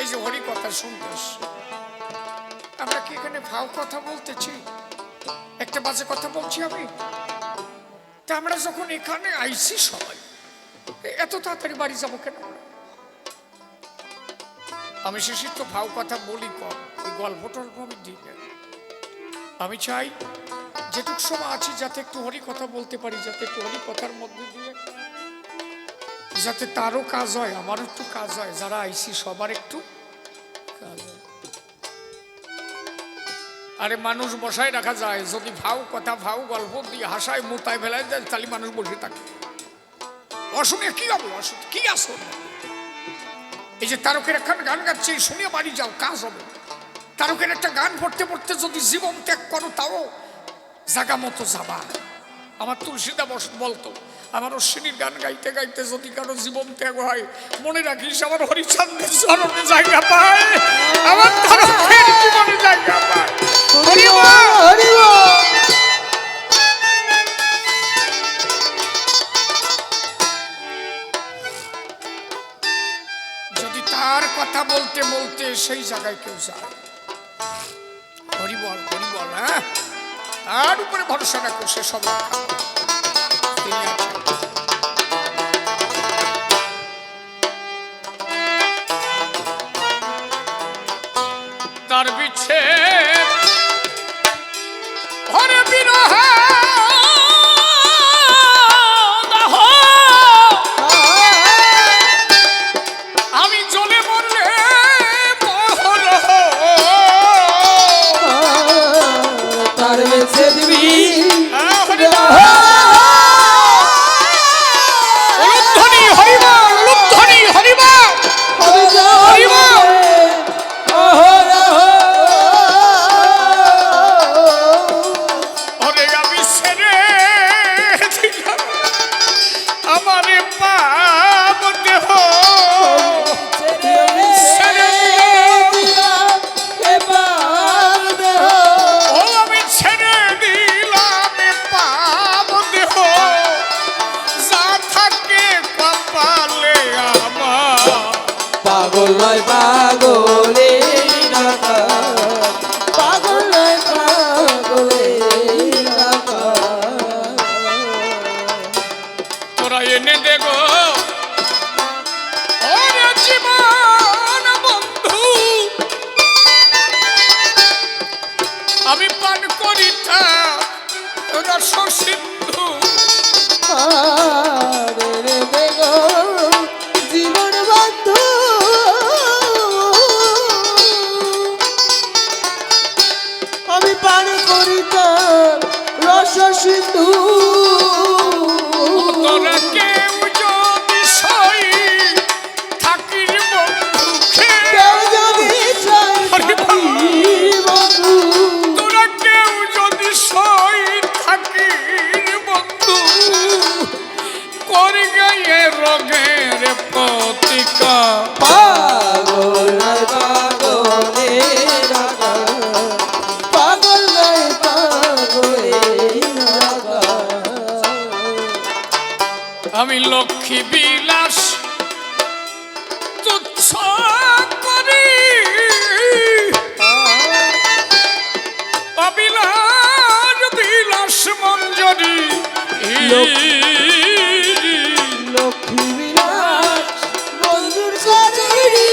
এই যে হরি কথা শুনতে আসছে, আমরা কি এখানে ভাও কথা বলতেছি, একটা বাজে কথা বলছি আমি? তা আমরা যখন এখানে আইছি সবাই এত তাড়াতাড়ি বাড়ি যাবো কেন? আমি শেষে তো ভাও কথা বলি কম, ওই গল্প টল্প আমি দিই না। আমি চাই যেটুক সময় আছি যাতে একটু হরি কথা বলতে পারি, যাতে একটু হরি কথার মধ্যে দিয়ে যাতে তারও কাজ হয়, আমারও একটু কাজ হয়, যারা আইছি সবার একটু কাজ হয়। আরে মানুষ বসায় রাখা যায়, যদি ভাও কথা ভাও গল্প দিয়ে হাসায় মোতায় ফেলায় দেয় তাহলে মানুষ বসে থাকে। অশুনে কি হবে, অশুনে কি আসল? এই যে তারকের একখান গান গাচ্ছে, শুনে বাড়ি যাও, কাজ হবে। তারকের একটা গান পড়তে পড়তে যদি জীবন ত্যাগ করো তাও জাগা মতো যাবা। আমার তুলসীদা বলতো আমার অশ্বিনীর গান গাইতে গাইতে যদি কারো জীবন ত্যাগ হয় মনে রাখিস আমার হরিচন্দ্রের চরণে জায়গা পায়, আমার তারকের জীবনে জায়গা পায়। যদি তার কথা বলতে বলতে সেই জায়গায় কেউ যায়, হরি বল হ্যাঁ, তার উপরে ভরসা রাখো, সে সব তিনি আছেন। তার বিচ্ছে হরে বিরহ আমি জ্বলে মরলে মহরহ, তার বেছে দিবি অলুধ্বনি হরিবল, অলুধ্বনি হরিবল, হরিবল। ওরে আমি ছেড়ে দিলাম আমারে পাপ দেহ, ছেড়ে দিলাম ও আমি ছেড়ে দিলাম পাপ দেহ, যা থাকে কপালে আমার। পাগল নয় পাগলে পাগল নয় পাগলে তোরা এনে দেগো ওরে জীবন বন্ধু, আমি পান করিতা রস সিন্ধু। জীবন বন্ধু আমি পান করিতাম রস সিন্ধু। তোরা কেউ যদি সই থাকির বন্ধু, কেউ যদি বন্ধু তোরা কেউ যদি সই থাকির বন্ধু, করি গায়ে রোগের প্রতিকা। পাগল নয় পাগলে পাগল নয় পাগলে আমি লক্ষ্মী বিলাস তুচ্ছ করি, অবিলাস বিলাস মঞ্জরি, লক্ষ্মী বিলাস বন্ধুর শরীরি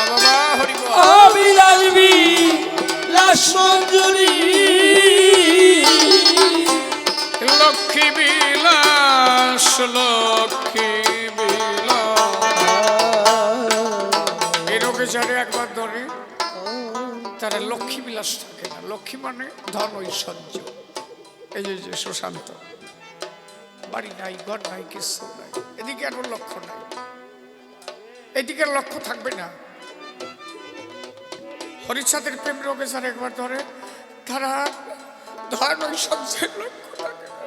বাবা হরিব অবিলাস বিলাস মঞ্জুরি লক্ষ্মী বিলাস লোক যারা একবার ধরে তারা লক্ষ্মী বিলাস থাকে না। লক্ষ্মী মানে ধন ঐশ্বর্য। এই যে সুশান্ত বাড়ি নাই, ঘর নাই, কিছু নাই, এদিকে আর লক্ষ্য নাই, এদিকে লক্ষ্য থাকবে না। হরিচাঁদের প্রেম রোগে যারা একবার ধরে তারা ধন ঐশ্বর্যের লক্ষ্য থাকে না।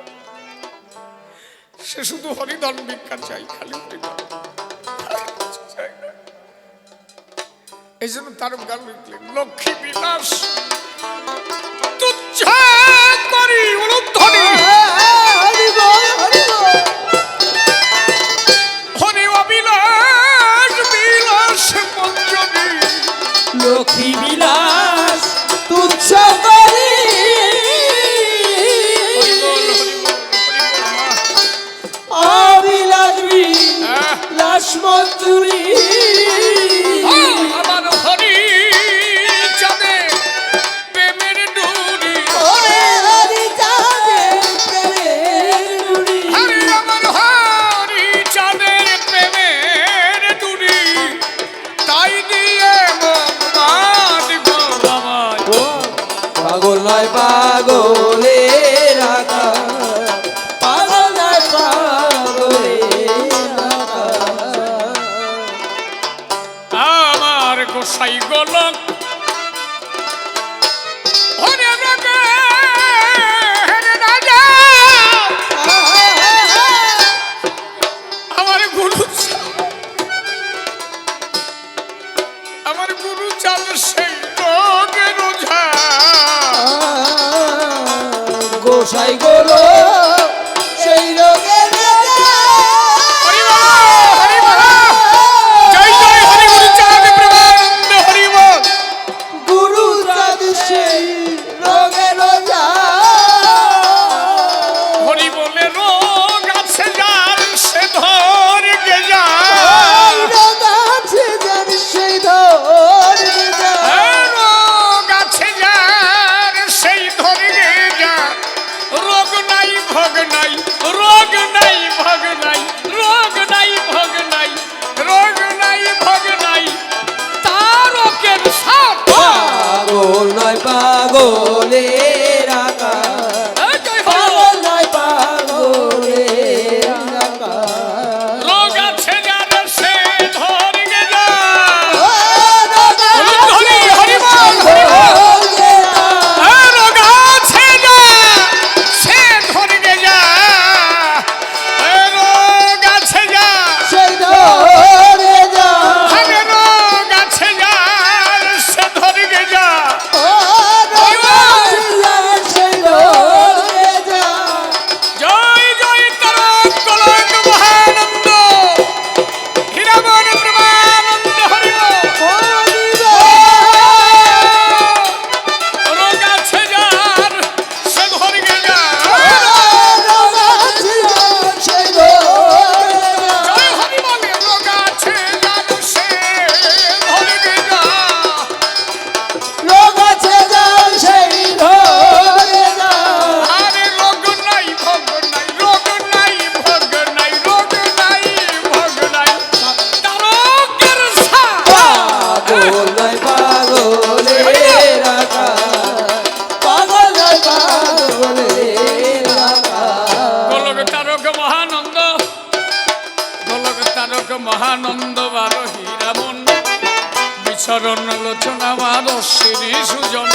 সে শুধু হরিধন ভিক্ষা চাই, খালি হরিধন, এই জন্য তার গান লিখলেন লক্ষ্মী বিলাস তুচ্ছ করি উলুধ্বনি হরি অবিলাস বিলাস পঞ্চমী লক্ষ্মী বিলাস তুচ্ছ করি অবিলাস বিলাস মঞ্জুরি আমার হরি চাঁদে প্রেমের ডুরি হরি চাঁদে প্রেমের ডুরি হরি আমার হরি চাঁদের প্রেমের ডুরি তাই দিয়ে পাগল নয় পাগলের আকার পাগল নয় পাগলের আকার আমার গোসাই গোলক হরে রাগে হরে রাজা আমার গুরু চাল সেই রোগে রোজা গোসাই গোলো সেই রোগে গুরু চাঁদ সেই রোগে রোজা হরি বলে রোগ আছে যার সে ধর গে যা রোগ আছে যার সেই ধর গে যা রোগ আছে যার সেই ধর গে যা রোগ নাই ভোগ নাই রোগ নাই ভোগ নাই রোগ নাই ভোগ নাই রোগ নাই ভোগ নাই তারকের সাপ পাগল নয় পাগলের আকার পাগল নয় পাগলের আকার রোগ আছে যার সে ধর গে যা রোগ আছে যার সে ধর গে যা রোগ আছে যার সেই ধরে যা আরে রোগ আছে যার সে ধর গে যা সেই ধরে যা জয় জয় তারক কলক মহানন্দ হীরামন প্রেমানন্দ হরি রোগ আছে যার সে ধর গে যা সেই ধরে যা জয় হরি বলে রোগ আছে যার সে ধর গে যা লোক আছে যার সেই ধরে যা আরে রোগ নাই ভোগ নাই রোগ নাই ভোগ নাই রোগ নাই ভোগ নাই তারকের সাপ পাগল নয় পাগলের আকার পাগল নয় পাগলের আকার গোলক তারক মহানন্দ গোলক তারক মহানন্দ বারো হীরামন বিচরণ লোচনা বারো শ্রী সুজন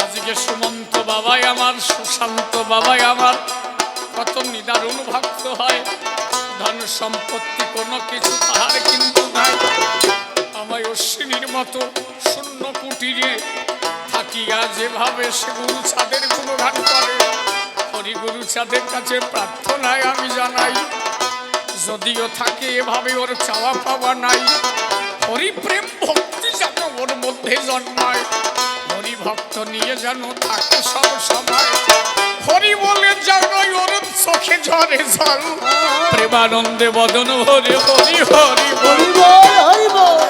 আজকে সুমন্ত বাবাই আমার সুশান্ত বাবাই আমার কত নিদারুণ ভক্ত হয় ধন সম্পত্তি কোনো কিছু তাহার কিন্তু নাই আমায় অশ্বিনীর মতো শূন্য কুটিরে থাকিয়া যেভাবে সে গুরু চাঁদের গুণগান করে হরি গুরু চাঁদের কাছে প্রার্থনায় আমি জানাই যদিও থাকে এভাবে ওর চাওয়া পাওয়া নাই হরি প্রেম ভক্তি যেন ওর মধ্যে জন্মায় হরি ভক্ত নিয়ে যেন থাকে সব সময় হরি বলে যেন ওর চোখে ঝরে জল প্রেমানন্দে বদন হরে হরি হরি বল হরি বল